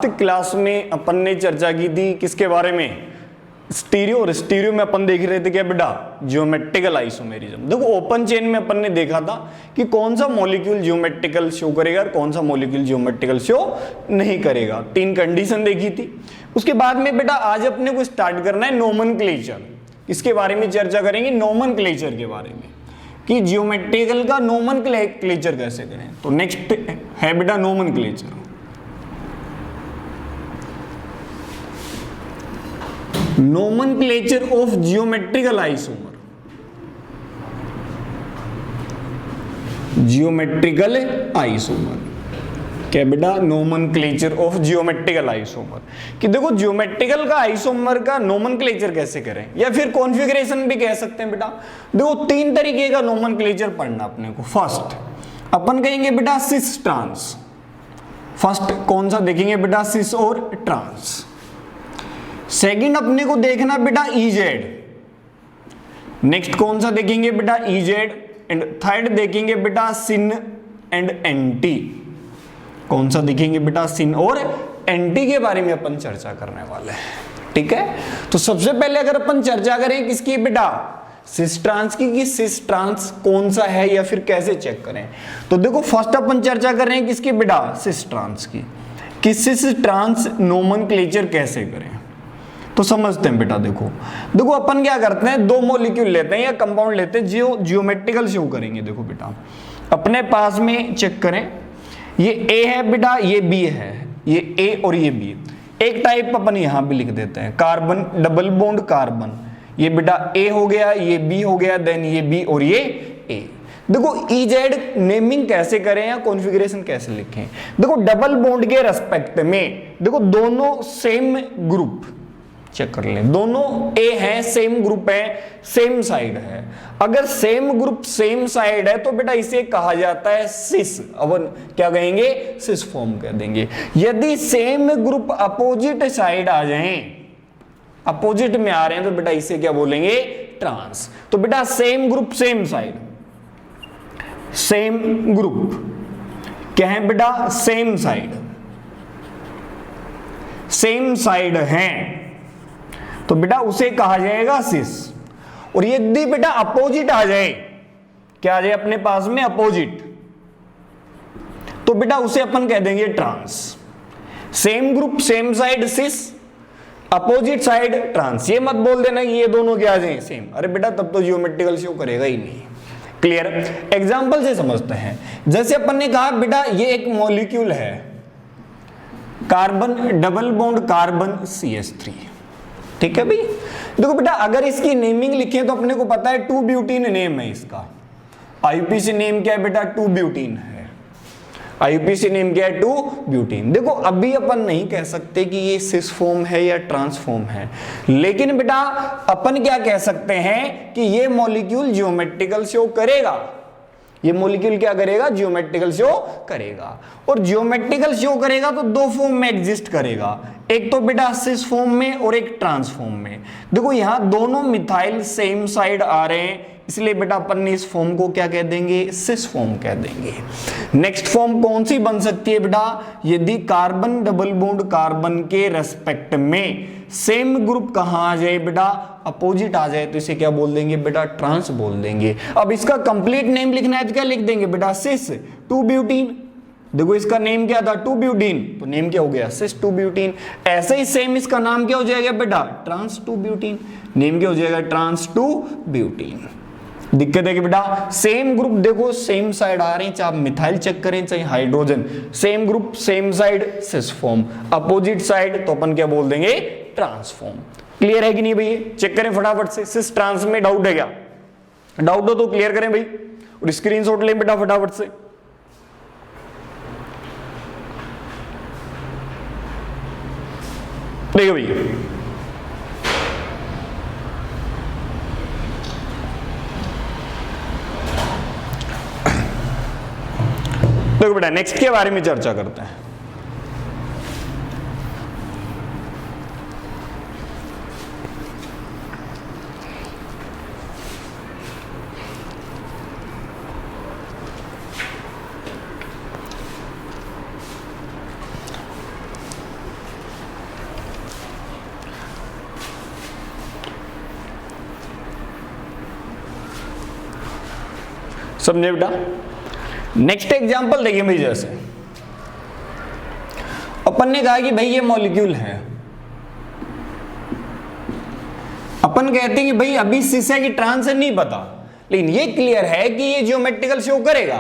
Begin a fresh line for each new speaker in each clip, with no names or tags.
Class में अपन ने चर्चा की थी किसके बारे में, स्टीरियो। और स्टीरियो में अपन देख रहे थे क्या बेटा, ज्योमेट्रिकल आइसोमेरिज्म। देखो ओपन चेन में अपन ने देखा था कि कौन सा मॉलिक्यूल ज्योमेट्रिकल शो करेगा और कौन सा मॉलिक्यूल ज्योमेट्रिकल शो नहीं करेगा, तीन कंडीशन देखी थी। उसके बाद में बेटा आज अपने को स्टार्ट करना है नोमेनक्लेचर। इसके बारे में चर्चा करेंगे, नोमेनक्लेचर के बारे में कि ज्योमेट्रिकल का नोमेनक्लेचर कैसे करें। तो नेक्स्ट है बेटा nomenclature. Nomenclature of geometrical isomer. Geometrical isomer क्या बेटा, नोमेनक्लेचर ऑफ जियोमेट्रिकल आइसोमर। कि देखो ज्योमेट्रिकल का आइसोमर का नोमेनक्लेचर कैसे करें, या फिर कॉन्फ़िगरेशन भी कह सकते हैं बेटा। देखो तीन तरीके का नोमेनक्लेचर पढ़ना अपने को। फर्स्ट अपन कहेंगे बेटा सिस ट्रांस। फर्स्ट कौन सा देखेंगे बेटा, सिस और ट्रांस। सेकंड अपने को देखना बेटा इजेड। नेक्स्ट कौन सा देखेंगे बेटा, इजेड। एंड थर्ड देखेंगे बेटा सिन एंड एंटी। कौन सा देखेंगे बेटा, सिन और एंटी के बारे में अपन चर्चा करने वाले हैं। ठीक है, तो सबसे पहले अगर अपन चर्चा करें किसकी बेटा, सिस ट्रांस की, कि सिस ट्रांस कौन सा है या फिर कैसे चेक करें। तो देखो फर्स्ट अपन चर्चा कर रहे हैं किसकी बेटा, सिस ट्रांस की, कि सिस ट्रांस नोमेनक्लेचर कैसे करें। तो समझते हैं बेटा। देखो अपन क्या करते हैं, दो मॉलिक्यूल लेते हैं या कंपाउंड लेते हैं जो जियोमेट्रिकल शो करेंगे। देखो बेटा अपने पास में चेक करें, ये ए है बेटा, ये बी है, ये ए और ये बी। एक टाइप अपन यहां भी लिख देते हैं, कार्बन डबल बॉन्ड कार्बन। ये बेटा ए हो गया, ये बी हो गया, देन ये बी और ये ए। देखो इजेड नेमिंग कैसे करें या कॉन्फ़िगरेशन कैसे लिखें। देखो डबल बॉन्ड के रेस्पेक्ट में देखो दोनों सेम ग्रुप चेक कर लें, दोनों ए है, सेम ग्रुप है, सेम साइड है। अगर सेम ग्रुप सेम साइड है तो बेटा इसे कहा जाता है सिस। अपन क्या कहेंगे, सिस फॉर्म कह देंगे। यदि सेम ग्रुप अपोजिट साइड आ जाएं, अपोजिट में आ रहे हैं, तो बेटा इसे क्या बोलेंगे, ट्रांस। तो बेटा same group same side, same group क्या है बेटा, सेम साइड, सेम साइड है, तो बेटा उसे कहा जाएगा सिस। और यदि बेटा अपोजिट आ जाए, क्या आ जाए अपने पास में, अपोजिट, तो बेटा उसे अपन कह देंगे trans. Same group same side cis, opposite side trans. ये मत बोल देना कि ये दोनों क्या आ जाए सेम, अरे बेटा तब तो जियोमेट्रिकल शो करेगा ही नहीं। क्लियर। एग्जांपल से समझते हैं। जैसे अपन ने कहा बेटा ये एक मॉलिक्यूल है, carbon double bond carbon CH3। ठीक है भाई। देखो बेटा अगर इसकी नेमिंग लिखें तो अपने को पता है 2-ब्यूटीन नेम है इसका। IUPAC नेम क्या है बेटा, 2-ब्यूटीन है। IUPAC नेम क्या है, 2-ब्यूटीन। देखो अभी अपन नहीं कह सकते कि ये सिस फॉर्म है या ट्रांस फॉर्म है, लेकिन बेटा अपन क्या कह सकते हैं कि ये मॉलिक्यूल ज्योमेट्रिकल शो करेगा। ये मॉलिक्यूल क्या करेगा, ज्योमेट्रिकल शो करेगा। और ज्योमेट्रिकल शो करेगा तो दो फॉर्म में एग्जिस्ट करेगा, एक तो बेटा सिस फॉर्म में और एक ट्रांस फॉर्म में। देखो यहां दोनों मिथाइल सेम साइड आ रहे हैं, इसलिए बेटा अपन ने इस फॉर्म को क्या कह देंगे, सिस फॉर्म कह देंगे। नेक्स्ट फॉर्म कौन सी बन सकती है बेटा, यदि कार्बन डबल बॉन्ड कार्बन के रेस्पेक्ट में सेम ग्रुप कहां आ जाए बेटा, अपोजिट आ जाए, तो इसे क्या बोल देंगे बेटा, ट्रांस बोल देंगे। अब इसका कंप्लीट नेम लिखना है तो क्या लिख देंगे बेटा, सिस 2-ब्यूटीन। देखो इसका नेम क्या था, 2-ब्यूटीन, तो नेम क्या हो गया, सिस 2-ब्यूटीन। ऐसे ही सेम इसका नाम क्या हो जाएगा बेटा, ट्रांस 2-ब्यूटीन। नेम क्या हो जाएगा, ट्रांस 2-ब्यूटीन। दिक्कत है कि बेटा सेम ग्रुप देखो सेम साइड आ रहे हैं, चाहे आप मिथाइल चेक करें चाहे hydrogen, same group same side cis form, opposite side तो अपन क्या बोल देंगे, ट्रांसफॉर्म। क्लियर है कि नहीं भाई, चेक करें फटाफट से। सिस ट्रांस में डाउट है क्या, डाउट हो तो क्लियर करें भाई, और स्क्रीनशॉट लें बेटा फटाफट से। देखो भैया देखो बेटा नेक्स्ट के बारे में चर्चा करते हैं। समझे बेटा। नेक्स्ट एग्जांपल देखिए भाई, जैसे अपन ने कहा कि भाई ये मॉलिक्यूल है, अपन कहते हैं कि भाई अभी सिस है कि ट्रांस है नहीं पता, लेकिन ये क्लियर है कि ये जियोमेट्रिकल शो करेगा।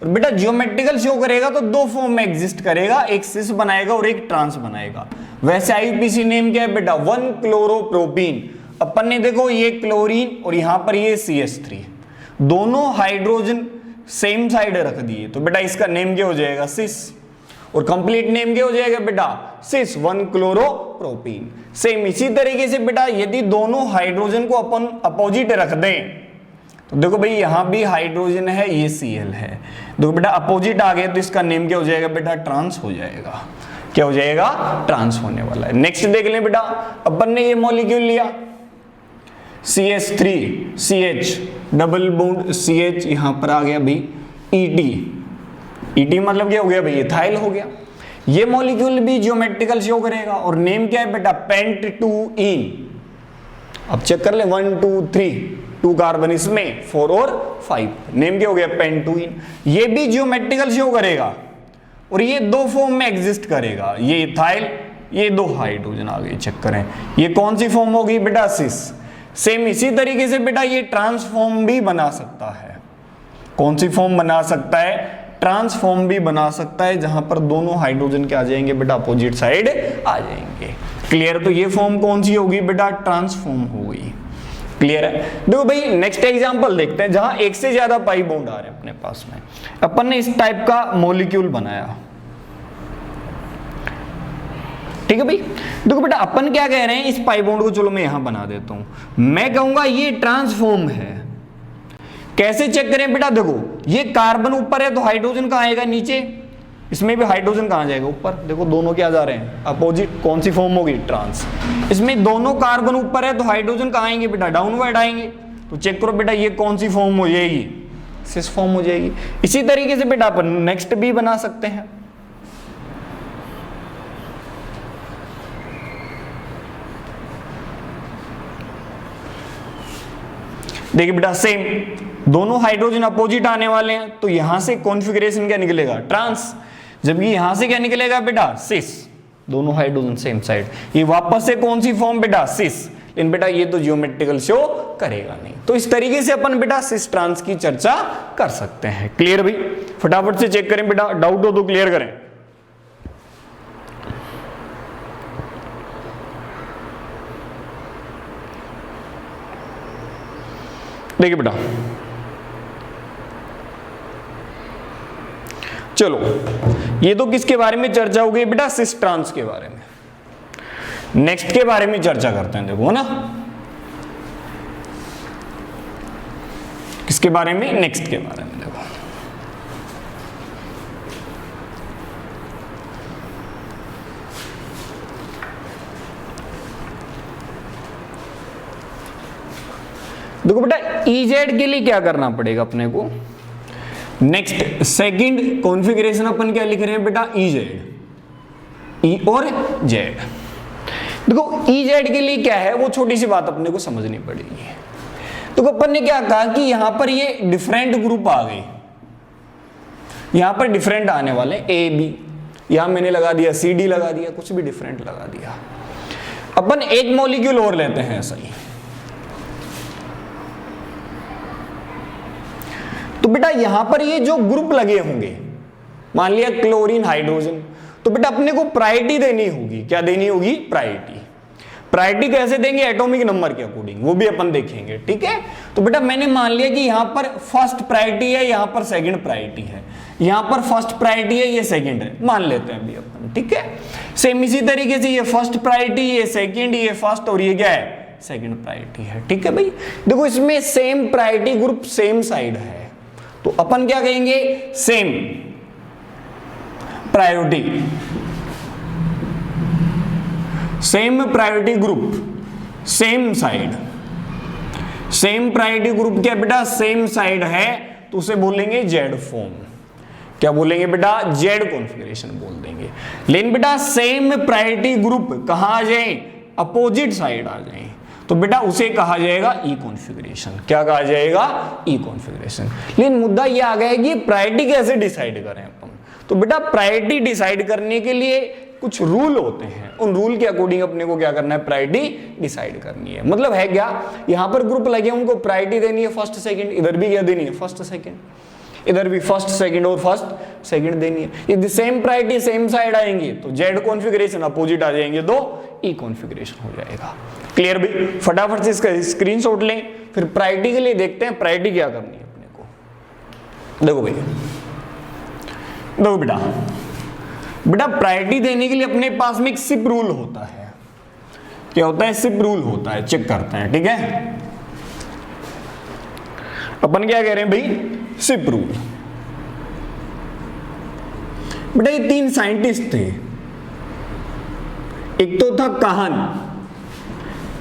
और बेटा जियोमेट्रिकल शो करेगा तो दो फॉर्म में एग्जिस्ट करेगा, एक सिस बनाएगा और एक ट्रांस बनाएगा। वैसे आईयूपीएसी नेम क्या है बेटा, 1 क्लोरोप्रोपीन। अपन ने देखो ये क्लोरीन और यहां पर ये CH3, दोनों हाइड्रोजन सेम साइड रख दिए, तो बेटा इसका नेम क्या हो जाएगा, सिस। और कंप्लीट नेम क्या हो जाएगा बेटा, सिस 1 क्लोरोप्रोपीन। सेम इसी तरीके से बेटा यदि दोनों हाइड्रोजन को अपन अपोजिट रख दें, तो देखो भाई यहां भी हाइड्रोजन है, ये Cl है, देखो बेटा अपोजिट आ गए तो इसका नेम क्या हो जाएगा बेटा, ट्रांस हो जाएगा। क्या हो जाएगा, ट्रांस होने वाला है। नेक्स्ट देख लें बेटा, अपन ने ये मॉलिक्यूल लिया CH3 CH double bond CH, यहां पर आ गया भाई ET मतलब क्या हो गया भाई, इथाइल हो गया। ये मॉलिक्यूल भी जियोमेट्रिकल शो करेगा और नेम क्या है बेटा, पेंट-2-ईन। अब चेक कर ले 1 2 3 2 कार्बन इसमें, 4 और 5, नेम क्या हो गया, पेंट-2-ईन। ये भी जियोमेट्रिकल शो करेगा और ये दो फॉर्म में एग्जिस्ट करेगा, ये इथाइल, ये दो हाइड्रोजन आ गए। चेक करें ये कौन सी फॉर्म होगी बेटा, सिस। सेम इसी तरीके से बेटा ये ट्रांसफॉर्म भी बना सकता है। कौन सी फॉर्म बना सकता है, ट्रांसफॉर्म भी बना सकता है, जहां पर दोनों हाइड्रोजन के आ जाएंगे बेटा, अपोजिट साइड आ जाएंगे। क्लियर। तो ये फॉर्म कौन सी होगी बेटा, ट्रांसफॉर्म हो गई। क्लियर है। देखो भाई नेक्स्ट एग्जांपल देखते हैं, जहां एक से ज्यादा पाई बॉन्ड आ रहे हैं अपने पास में। अपन ने इस टाइप का मॉलिक्यूल बनाया, ठीक है भाई। देखो बेटा अपन क्या कह रहे हैं, इस पाई बॉन्ड को चलो मैं यहां बना देता हूं, मैं कहूंगा ये ट्रांसफॉर्म है। कैसे चेक करें बेटा, देखो ये कार्बन ऊपर है तो हाइड्रोजन कहां आएगा, नीचे। इसमें भी हाइड्रोजन कहां जाएगा, ऊपर। देखो दोनों क्या जा रहे हैं, अपोजिट। कौन सी फॉर्म होगी, ट्रांस। इसमें दोनों कार्बन ऊपर है तो हाइड्रोजन कहां आएंगे बेटा, डाउनवर्ड आएंगे। तो चेक करो बेटा ये कौन सी फॉर्म हो जाएगी, सिस फॉर्म हो जाएगी। इसी तरीके से बेटा अपन नेक्स्ट भी बना सकते हैं। देखिए बेटा सेम, दोनों हाइड्रोजन अपोजिट आने वाले हैं तो यहां से कॉन्फ़िगरेशन क्या निकलेगा, ट्रांस। जबकि यहां से क्या निकलेगा बेटा, सिस। दोनों हाइड्रोजन सेम साइड, ये वापस से कौन सी फॉर्म बेटा, सिस। लेकिन बेटा ये तो जियोमेट्रिकल शो करेगा नहीं। तो इस तरीके से अपन बेटा सिस ट्रांस की चर्चा कर सकते हैं। क्लियर भाई, फटाफट से चेक करें बेटा, डाउट हो तो क्लियर करें। देखिए बेटा चलो, ये तो किसके बारे में चर्चा हो गई बेटा, सिस ट्रांस के बारे में। नेक्स्ट के बारे में चर्चा करते हैं, देखो ना किसके बारे में, नेक्स्ट के बारे में। देखो देखो बेटा EZ के लिए क्या करना पड़ेगा अपने को, नेक्स्ट सेकंड कॉन्फ़िगरेशन अपन क्या लिख रहे हैं बेटा, EZ, E और Z। देखो EZ के लिए क्या है, वो छोटी सी बात अपने को समझनी पड़ेगी। तो अपन ने क्या कहा कि यहां पर ये डिफरेंट ग्रुप आ गए, यहां पर डिफरेंट आने वाले A B, यहां मैंने लगा दिया CD लगा दिया, कुछ भी डिफरेंट लगा दिया। अपन एक मॉलिक्यूल और लेते हैं ऐसा ही। तो बेटा यहां पर ये जो ग्रुप लगे होंगे, मान लिया क्लोरीन हाइड्रोजन, तो बेटा अपने को प्रायोरिटी देनी होगी। क्या देनी होगी, प्रायोरिटी। प्रायोरिटी कैसे देंगे, एटॉमिक नंबर के अकॉर्डिंग, वो भी अपन देखेंगे। ठीक है। तो बेटा मैंने मान लिया कि यहां पर फर्स्ट प्रायोरिटी है, यहां पर सेकंड प्रायोरिटी है, यहां पर फर्स्ट प्रायोरिटी है, ये सेकंड है, मान लेते हैं अभी अपन। ठीक है। सेम इसी तरीके से ये फर्स्ट प्रायोरिटी, ये सेकंड, ये फर्स्ट, और ये क्या है, सेकंड प्रायोरिटी है। ठीक है भाई। देखो इसमें same priority group same side है, तो अपन क्या कहेंगे, same priority, same priority group same side. Same priority group क्या बेटा, सेम साइड है, तो उसे बोलेंगे जेड फॉर्म। क्या बोलेंगे बेटा, जेड कॉन्फ़िगरेशन बोल देंगे। लेकिन बेटा सेम प्रायोरिटी ग्रुप कहां आ जाए, अपोजिट साइड आ जाए, तो बेटा उसे कहा जाएगा ई कॉन्फ़िगरेशन। क्या कहा जाएगा? ई कॉन्फ़िगरेशन। लेकिन मुद्दा ये आ गया है कि प्रायोरिटी कैसे डिसाइड करें अपन। तो बेटा प्रायोरिटी डिसाइड करने के लिए कुछ रूल होते हैं, उन रूल के अकॉर्डिंग अपने को क्या करना है? प्रायोरिटी डिसाइड करनी है। मतलब है क्या, यहां पर ग्रुप लगे उनको प्रायोरिटी देनी है फर्स्ट सेकंड, इधर भी क्या देनी है? फर्स्ट सेकंड, इधर भी फर्स्ट सेकंड और फर्स्ट सेकंड देनी है। यदि सेम प्रायोरिटी सेम साइड आएंगे तो जेड कॉन्फ़िगरेशन अपोजिट आ जाएंगे, तो ई कॉन्फ़िगरेशन हो जाएगा। क्लियर भी? फटाफट से इसका स्क्रीनशॉट लें, फिर प्रायोरिटी के लिए देखते हैं प्रायोरिटी क्या करनी है अपने को। देखो भैया, देखो बेटा प्रायोरिटी देने के लिए अपने पास में एक सिप रूल होता है। क्या होता है? सिप रूल होता है। चेक करते हैं, ठीक है। अपन क्या कह रहे हैं भाई? CIP rule. बेटा ये तीन साइंटिस्ट थे, एक तो था काहन,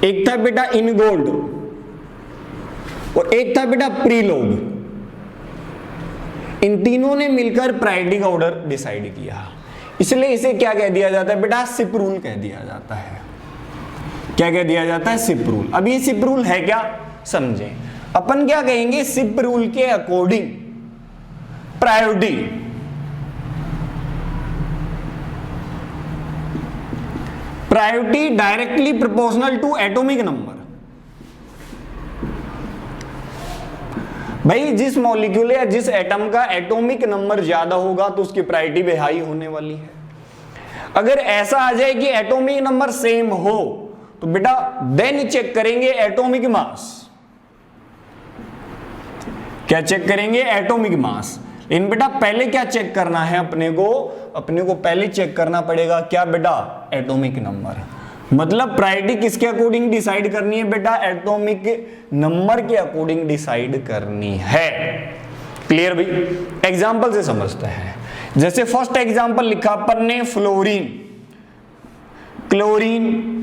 एक था बेटा इनगोल्ड और एक था बेटा प्रीलोग। इन तीनों ने मिलकर प्रायोरिटी का ऑर्डर डिसाइड किया, इसलिए इसे क्या कह दिया जाता है बेटा? सिप रूल कह दिया जाता है। क्या कह दिया जाता है? CIP rule. अब ये सिप रूल है क्या, समझें। अपन क्या कहेंगे? सिप रूल के according priority directly proportional to atomic number. भाई जिस मॉलिक्यूल या जिस एटम का एटॉमिक नंबर ज्यादा होगा तो उसकी प्रायोरिटी भी हाई होने वाली है। अगर ऐसा आ जाए कि एटॉमिक नंबर सेम हो तो बेटा देन चेक करेंगे एटॉमिक मास। क्या चेक करेंगे? Atomic mass. इन बेटा पहले क्या चेक करना है अपने को पहले चेक करना पड़ेगा क्या बेटा? Atomic number. मतलब प्रायोरिटी किसके अकॉर्डिंग डिसाइड करनी है बेटा? एटॉमिक नंबर के अकॉर्डिंग डिसाइड करनी है। क्लियर भाई? एग्जांपल से समझते हैं। जैसे फर्स्ट एग्जांपल लिखा अपन ने फ्लोरीन, क्लोरीन,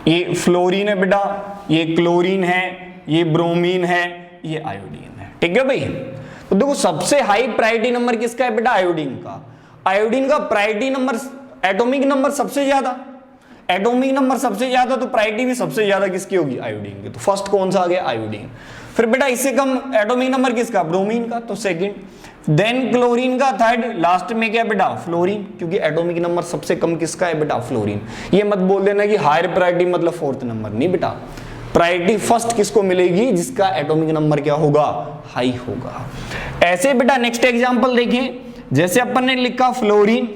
ये फ्लोरीन है बेटा, ये क्लोरीन है, ये ब्रोमीन है, ये आयोडीन है। ठीक है भाई? तो देखो सबसे हाई प्रायोरिटी नंबर किसका है बेटा? आयोडीन का। आयोडीन का प्रायोरिटी नंबर, एटॉमिक नंबर सबसे ज्यादा, एटॉमिक नंबर सबसे ज्यादा तो प्रायोरिटी भी सबसे ज्यादा किसकी होगी? आयोडीन की। तो फर्स्ट कौन सा आ गया? आयोडीन। फिर बेटा इससे कम एटॉमिक नंबर किसका? ब्रोमीन का, तो सेकंड। देन क्लोरीन का थर्ड, लास्ट में क्या बेटा? फ्लोरीन, क्योंकि एटॉमिक नंबर सबसे कम किसका है बेटा? फ्लोरीन। ये मत बोल देना कि हायर प्रायोरिटी मतलब फोर्थ नंबर, नहीं बेटा। प्रायोरिटी फर्स्ट किसको मिलेगी? जिसका एटॉमिक नंबर क्या होगा? हाई होगा। ऐसे बेटा नेक्स्ट एग्जांपल देखें। जैसे अपन ने लिखा फ्लोरीन,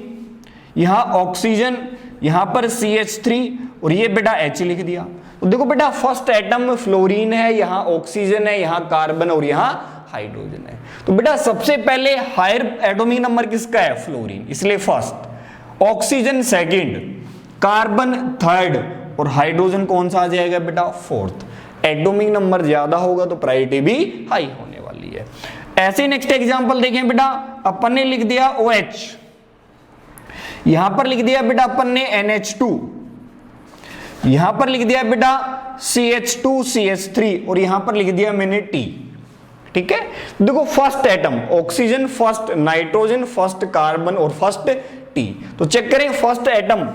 यहां ऑक्सीजन, यहां पर CH3 और ये बेटा H लिख दिया। तो देखो बेटा फर्स्ट एटम में फ्लोरीन है, यहां ऑक्सीजन है, यहां कार्बन और यहां हाइड्रोजन है। तो बेटा सबसे पहले हायर एटॉमिक नंबर किसका है? फ्लोरीन, इसलिए first. Oxygen second, carbon third और हाइड्रोजन कौन सा आ जाएगा बेटा? फोर्थ। एटॉमिक नंबर ज्यादा होगा तो प्रायोरिटी भी हाई होने वाली है। ऐसे नेक्स्ट एग्जांपल देखें बेटा, अपन ने लिख दिया OH, यहां पर लिख दिया बेटा अपन ने NH2, यहां पर लिख दिया बेटा CH2 CH3 और यहां पर लिख दिया मैंने T। ठीक है? देखो first atom oxygen, first nitrogen, first carbon और फर्स्ट T। तो चेक करें, फर्स्ट एटम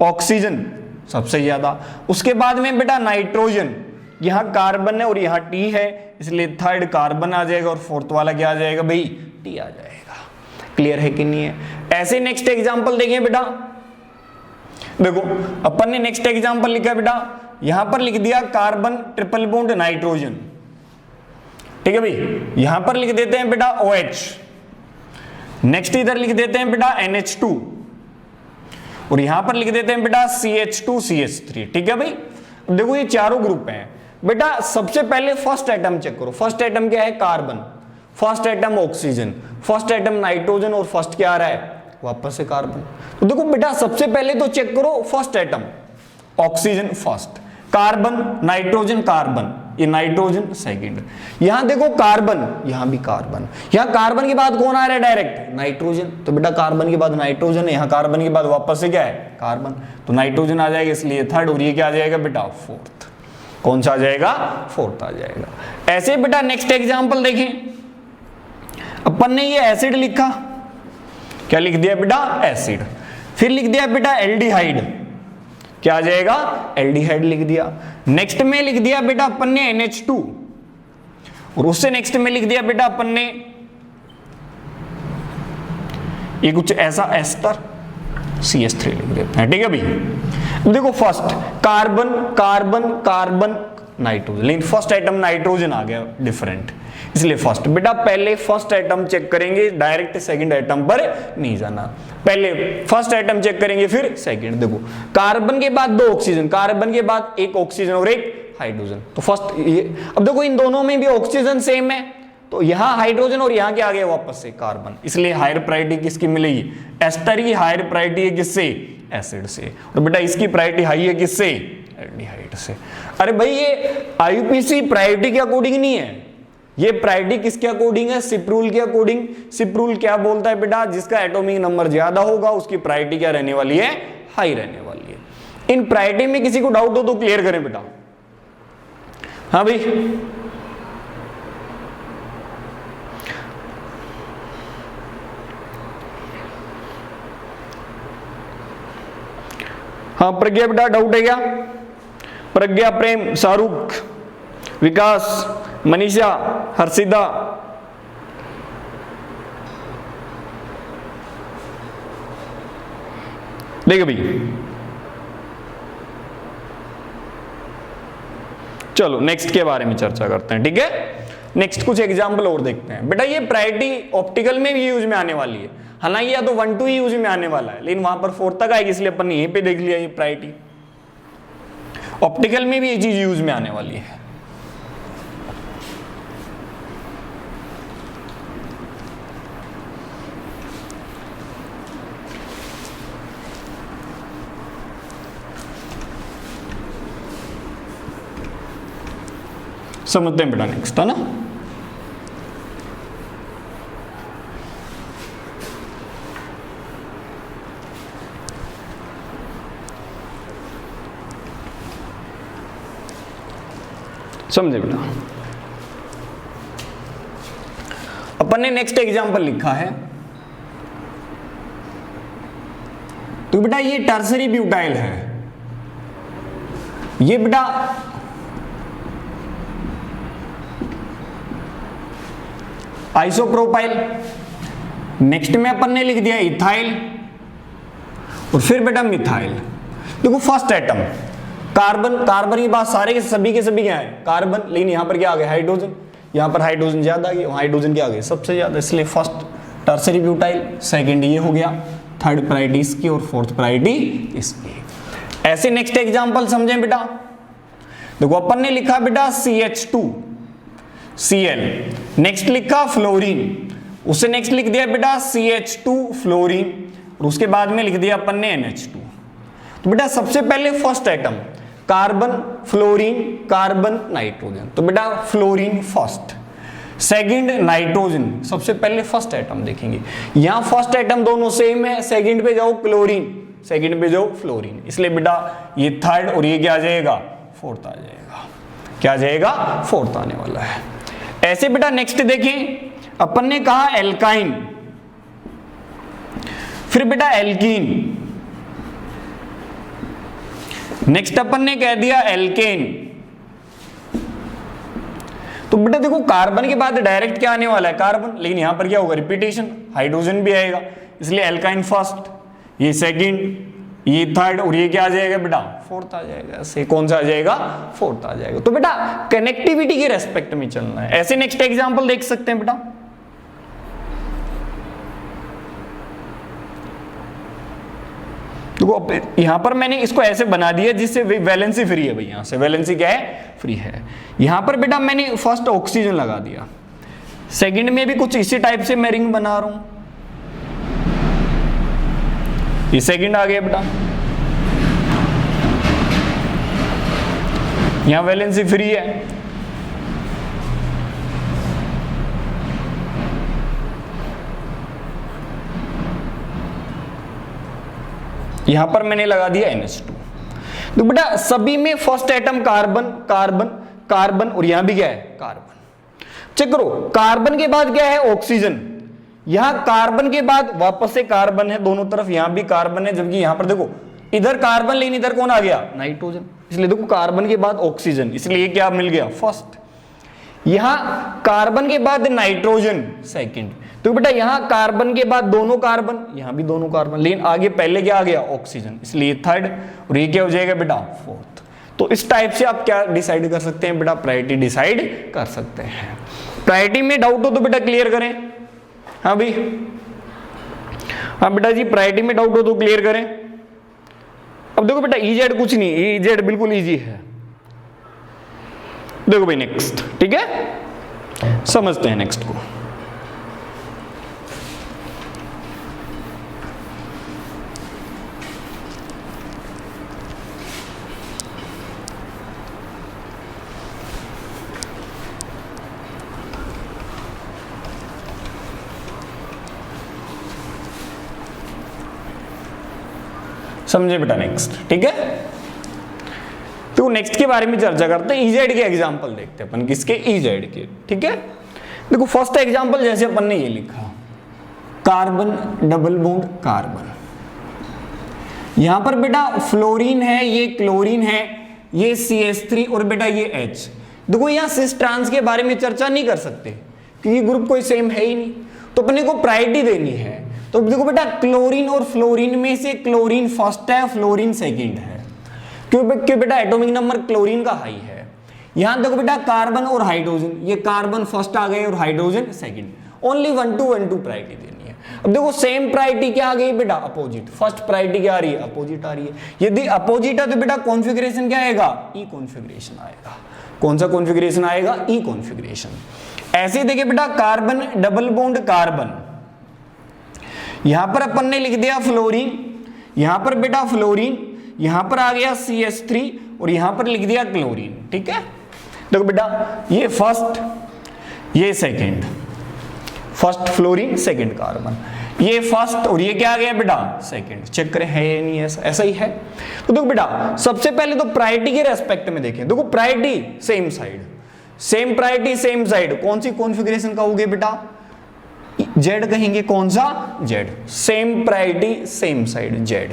ऑक्सीजन सबसे ज्यादा, उसके बाद में बेटा नाइट्रोजन, यहां कार्बन है और यहां T है, इसलिए थर्ड कार्बन आ जाएगा और फोर्थ वाला क्या आ जाएगा भाई? T आ जाएगा। क्लियर है कि नहीं है? ऐसे नेक्स्ट एग्जांपल देखें बेटा। देखो अपन ने नेक्स्ट एग्जांपल लिखा बेटा, यहां पर लिख दिया कार्बन ट्रिपल बॉन्ड नाइट्रोजन। ठीक है भाई? यहां पर लिख देते हैं बेटा OH, नेक्स्ट इधर लिख देते हैं बेटा NH2 और यहां पर लिख देते हैं बेटा CH2 CH3। ठीक है भाई? देखो ये चारों ग्रुप हैं बेटा। सबसे पहले फर्स्ट एटम चेक करो। फर्स्ट एटम क्या है? Carbon, first atom oxygen, first atom nitrogen और फर्स्ट क्या आ रहा है? वापस से कार्बन। तो देखो बेटा सबसे पहले तो चेक करो first atom, oxygen first, carbon, nitrogen, carbon, ये नाइट्रोजन सेकंड। यहां देखो कार्बन, यहां भी कार्बन, यहां कार्बन के बाद कौन आ रहा है? Direct nitrogen. तो बेटा कार्बन के बाद नाइट्रोजन है, यहां कार्बन के बाद वापस से क्या है? कार्बन। तो नाइट्रोजन आ जाएगा, इसलिए थर्ड, और ये क्या आ जाएगा बेटा? फोर्थ। कौन सा आ जाएगा? फोर्थ आ जाएगा। ऐसे बेटा नेक्स्ट एग्जांपल देखें, अपन ने ये एसिड लिखा, क्या लिख दिया बेटा? एसिड। फिर लिख दिया बेटा एल्डिहाइड, क्या आ जाएगा, एल्डिहाइड लिख दिया। नेक्स्ट में लिख दिया बेटा अपन ने NH2, और उससे नेक्स्ट में लिख दिया बेटा अपन ने ये कुछ ऐसा एस्टर CH3 लिख देते हैं, ठीक है भाई। देखो first carbon carbon carbon nitrogen, लेकिन फर्स्ट आइटम नाइट्रोजन आ गया डिफरेंट, इसलिए फर्स्ट। बेटा पहले फर्स्ट आइटम चेक करेंगे, डायरेक्ट सेकंड आइटम पर नहीं जाना, पहले फर्स्ट आइटम चेक करेंगे फिर सेकंड। देखो कार्बन के बाद 2 ऑक्सीजन, कार्बन के बाद 1 ऑक्सीजन और 1 हाइड्रोजन, तो फर्स्ट ये। अब देखो इन दोनों में भी ऑक्सीजन सेम है, तो यहां हाइड्रोजन और यहां क्या आ गया वापस से कार्बन, इसलिए हायर प्रायोरिटी किसकी मिलेगी, एस्टर की हायर प्रायोरिटी है किससे, एसिड से, और बेटा इसकी प्रायोरिटी हाई है किससे, एल्डिहाइड से। अरे भाई ये आईयूपीएसी प्रायोरिटी के अकॉर्डिंग नहीं है, ये प्रायोरिटी किसके अकॉर्डिंग है, सिप रूल के अकॉर्डिंग। सिप रूल क्या बोलता है बेटा, जिसका एटॉमिक नंबर ज्यादा होगा उसकी प्रायोरिटी क्या रहने वाली है, हाई रहने वाली है। इन प्रायोरिटी में किसी को डाउट हो तो क्लियर करें बेटा। हाँ भाई, हाँ प्रज्ञा बेटा डाउट है क्या, प्रज्ञा, प्रेम, शाहरुख, विकास, मनीषा, हर्षिता, देखिए भाई चलो नेक्स्ट के बारे में चर्चा करते हैं, ठीक है। नेक्स्ट कुछ एग्जाम्पल और देखते हैं। बेटा ये प्रायोरिटी ऑप्टिकल में भी यूज में आने वाली है, हालांकि या तो 1 2 ही यूज में आने वाला है, लेकिन वहां पर 4 तक आएगी, इसलिए अपन ने यहीं पे देख लिया ये प्रायोरिटी। ऑप्टिकल में भी ये चीज यूज में आने वाली है। समझते हैं बेटा नेक्स्ट, है ना। समझे बेटा, अपन ने नेक्स्ट एग्जांपल लिखा है, तो बेटा ये टर्सरी ब्यूटाइल है, ये बेटा आइसोप्रोपाइल, नेक्स्ट में अपन ने लिख दिया इथाइल, और फिर बेटा मिथाइल। देखो फर्स्ट एटम कार्बन, कार्बन की बात सारे के सभी क्या है कार्बन, लेकिन यहां पर क्या आ गया हाइड्रोजन, यहां पर हाइड्रोजन ज्यादा आ गया, हाइड्रोजन क्या आ गया सबसे ज्यादा, इसलिए फर्स्ट टर्सरी ब्यूटाइल, सेकंड ये हो गया, थर्ड प्रायोरिटी इसकी और फोर्थ प्रायोरिटी इसकी। ऐसे नेक्स्ट एग्जांपल समझें बेटा। देखो अपन ने लिखा बेटा CH2 Cl, नेक्स्ट लिखा फ्लोरीन, उससे नेक्स्ट लिख दिया बेटा CH2 फ्लोरीन, और उसके बाद में लिख दिया अपन ने NH2। तो बेटा सबसे पहले first atom carbon fluorine carbon nitrogen, तो बेटा फ्लोरीन फर्स्ट, सेकंड नाइट्रोजन, सबसे पहले फर्स्ट एटम देखेंगे, यहां फर्स्ट एटम दोनों सेम है, सेकंड पे जाओ क्लोरीन, सेकंड पे जाओ फ्लोरीन, इसलिए बेटा ये थर्ड और ये क्या आ जाएगा फोर्थ आ जाएगा, क्या आ जाएगा फोर्थ आने वाला है। ऐसे बेटा नेक्स्ट देखें, अपन ने कहा एल्काइन, फिर बेटा एल्कीन, नेक्स्ट अपन ने कह दिया एल्केन। तो बेटा देखो कार्बन के बाद डायरेक्ट क्या आने वाला है कार्बन, लेकिन यहां पर क्या होगा रिपीटेशन, हाइड्रोजन भी आएगा, इसलिए एल्काइन फर्स्ट, ये सेकंड, ये थर्ड, और ये क्या आ जाएगा बेटा फोर्थ आ जाएगा। ऐसे कौन सा आ जाएगा फोर्थ आ जाएगा। तो बेटा कनेक्टिविटी के रेस्पेक्ट में चलना है। ऐसे नेक्स्ट एग्जांपल देख सकते हैं बेटा, देखो यहां पर मैंने इसको ऐसे बना दिया जिससे वैलेंसी फ्री है भाई, यहां से वैलेंसी क्या है फ्री है। यहां पर बेटा मैंने फर्स्ट ऑक्सीजन लगा दिया, सेकंड में भी कुछ इसी टाइप से मैं रिंग बना रहा हूं, ये सेकंड आ गया बेटा, यहां वैलेंसी फ्री है, यहां पर मैंने लगा दिया NH2। तो बेटा सभी में first atom carbon carbon carbon, और यहां भी क्या है कार्बन। चेक करो कार्बन के बाद क्या है ऑक्सीजन, यहां कार्बन के बाद वापस से कार्बन है दोनों तरफ, यहां भी कार्बन है, जबकि यहां पर देखो इधर कार्बन लेकिन इधर कौन आ गया, नाइट्रोजन, इसलिए देखो कार्बन के बाद ऑक्सीजन, इसलिए क्या मिल गया फर्स्ट। यहां कार्बन के बाद नाइट्रोजन सेकंड, तो बेटा यहां कार्बन के बाद दोनों कार्बन, यहां भी दोनों कार्बन, लेकिन आगे पहले क्या आ गया, ऑक्सीजन, इसलिए थर्ड, और ये क्या हो जाएगा बेटा फोर्थ। तो इस टाइप से आप क्या डिसाइड कर सकते हैं बेटा, प्रायोरिटी डिसाइड कर सकते हैं। प्रायोरिटी में डाउट हो तो बेटा क्लियर करें। हाँ भाई, हाँ बेटा जी, प्रायोरिटी में डाउट हो तो क्लियर करें। अब देखो बेटा EZ कुछ नहीं, EZ बिल्कुल इजी है। देखो भाई नेक्स्ट, ठीक है, समझते हैं नेक्स्ट को। समझे बेटा नेक्स्ट, ठीक है। तो नेक्स्ट के बारे में चर्चा करते हैं, EZ के एग्जांपल देखते हैं अपन, किसके, EZ के, ठीक है। देखो फर्स्ट एग्जांपल जैसे अपन ने ये लिखा, कार्बन डबल बॉन्ड कार्बन, यहां पर बेटा फ्लोरीन है, ये क्लोरीन है, ये CH3 और बेटा ये H। देखो यहां सिस ट्रांस के बारे में चर्चा नहीं कर सकते क्योंकि ग्रुप कोई सेम है ही नहीं, तो अपने को प्रायोरिटी देनी है। तो देखो बेटा क्लोरीन और फ्लोरीन में से क्लोरीन फर्स्ट है, फ्लोरीन सेकंड है, क्यों बेटा एटॉमिक नंबर क्लोरीन का हाई है। यहां देखो बेटा कार्बन और हाइड्रोजन, ये कार्बन फर्स्ट आ गए और hydrogen second, only 1 to 1 priority देनी है। अब देखो सेम प्रायोरिटी क्या आ गई बेटा, अपोजिट, फर्स्ट प्रायोरिटी क्या आ रही है, अपोजिट आ रही है। यदि अपोजिट है तो बेटा कॉन्फ़िगरेशन क्या आएगा, ई कॉन्फ़िगरेशन आएगा। कौन सा कॉन्फ़िगरेशन आएगा, ई कॉन्फ़िगरेशन। ऐसे देखिए बेटा कार्बन डबल बॉन्ड कार्बन, यहां पर अपन ने लिख दिया फ्लोरीन, यहां पर बेटा फ्लोरीन, यहां पर आ गया CH3 और यहां पर लिख दिया क्लोरीन, ठीक है। देखो बेटा ये फर्स्ट, ये second, first fluorine second carbon, ये फर्स्ट और ये क्या आ गया बेटा सेकंड, चेक करें है या नहीं, ऐसा ही है। तो देखो बेटा सबसे पहले तो प्रायोरिटी के रेस्पेक्ट में देखें, देखो priority same side, same priority same side, कौन सी कॉन्फ़िगरेशन कहोगे बेटा, Z कहेंगे, कौन सा, Z, same priority same side Z,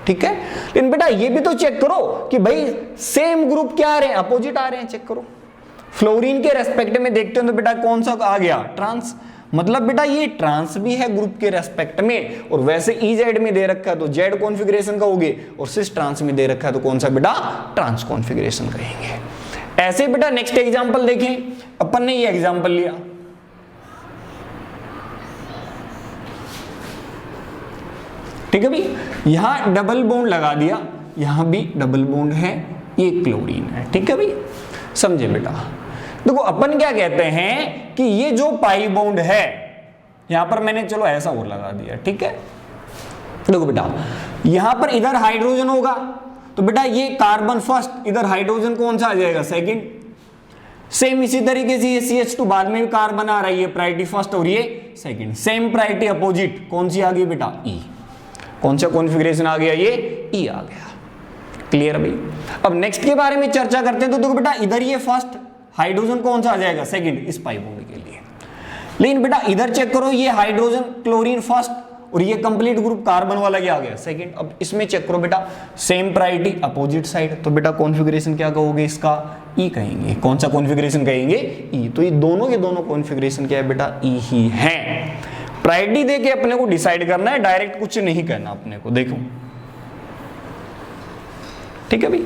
ठीक है। लेकिन बेटा ये भी तो चेक करो कि भाई सेम ग्रुप क्या आ रहे हैं, अपोजिट आ रहे हैं, चेक करो। फ्लोरीन के रेस्पेक्ट में देखते हो तो बेटा कौन सा आ गया, ट्रांस, मतलब बेटा ये ट्रांस भी है ग्रुप के रेस्पेक्ट में, और वैसे EZ में दे रखा है तो Z कॉन्फ़िगरेशन कहोगे, और सिस ट्रांस में दे रखा है तो कौन सा बेटा, ट्रांस कॉन्फ़िगरेशन कहेंगे। ऐसे बेटा नेक्स्ट एग्जांपल देखें, अपन ने ये एग्जांपल लिया, ठीक है भाई, यहां डबल बॉन्ड लगा दिया, यहां भी डबल बॉन्ड है, ये क्लोरीन है, ठीक है भाई, समझे बेटा। देखो अपन क्या कहते हैं कि ये जो पाई बॉन्ड है, यहां पर मैंने चलो ऐसा और लगा दिया, ठीक है। देखो बेटा यहां पर इधर हाइड्रोजन होगा तो बेटा ये कार्बन फर्स्ट, इधर हाइड्रोजन कौन सा आ जाएगा, सेकंड। सेम इसी तरीके से ये CH2 बाद में भी कार्बन आ रहा है, ये प्रायोरिटी फर्स्ट और ये सेकंड, सेम प्रायोरिटी अपोजिट, कौन सी आ गई बेटा, E। कौन सा कॉन्फ़िगरेशन आ गया, ये E आ गया, क्लियर भाई। अब नेक्स्ट के बारे में चर्चा करते हैं, तो देखो बेटा इधर ये फर्स्ट, हाइड्रोजन कौन सा आ जाएगा, सेकंड, इस पाई बॉन्ड के लिए। लेकिन बेटा इधर चेक करो, ये हाइड्रोजन क्लोरीन फर्स्ट और ये कंप्लीट ग्रुप कार्बन वाला क्या आ गया, सेकंड। अब इसमें चेक करो बेटा सेम प्रायोरिटी अपोजिट साइड, तो बेटा कॉन्फ़िगरेशन क्या कहोगे, इसका E कहेंगे। कौन सा कॉन्फ़िगरेशन कहेंगे, E। तो ये दोनों के दोनों कॉन्फ़िगरेशन क्या है बेटा, E ही है। प्रायोरिटी देके अपने को डिसाइड करना है, डायरेक्ट कुछ नहीं करना अपने को, देखो ठीक है भाई।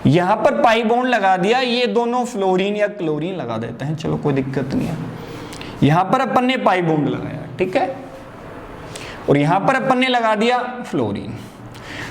यहां पर पाई बॉन्ड लगा दिया, ये दोनों फ्लोरीन या क्लोरीन लगा देते हैं, चलो कोई दिक्कत नहीं है। यहां पर अपन ने पाई बॉन्ड लगाया, ठीक है, और यहां पर अपन ने लगा दिया फ्लोरीन,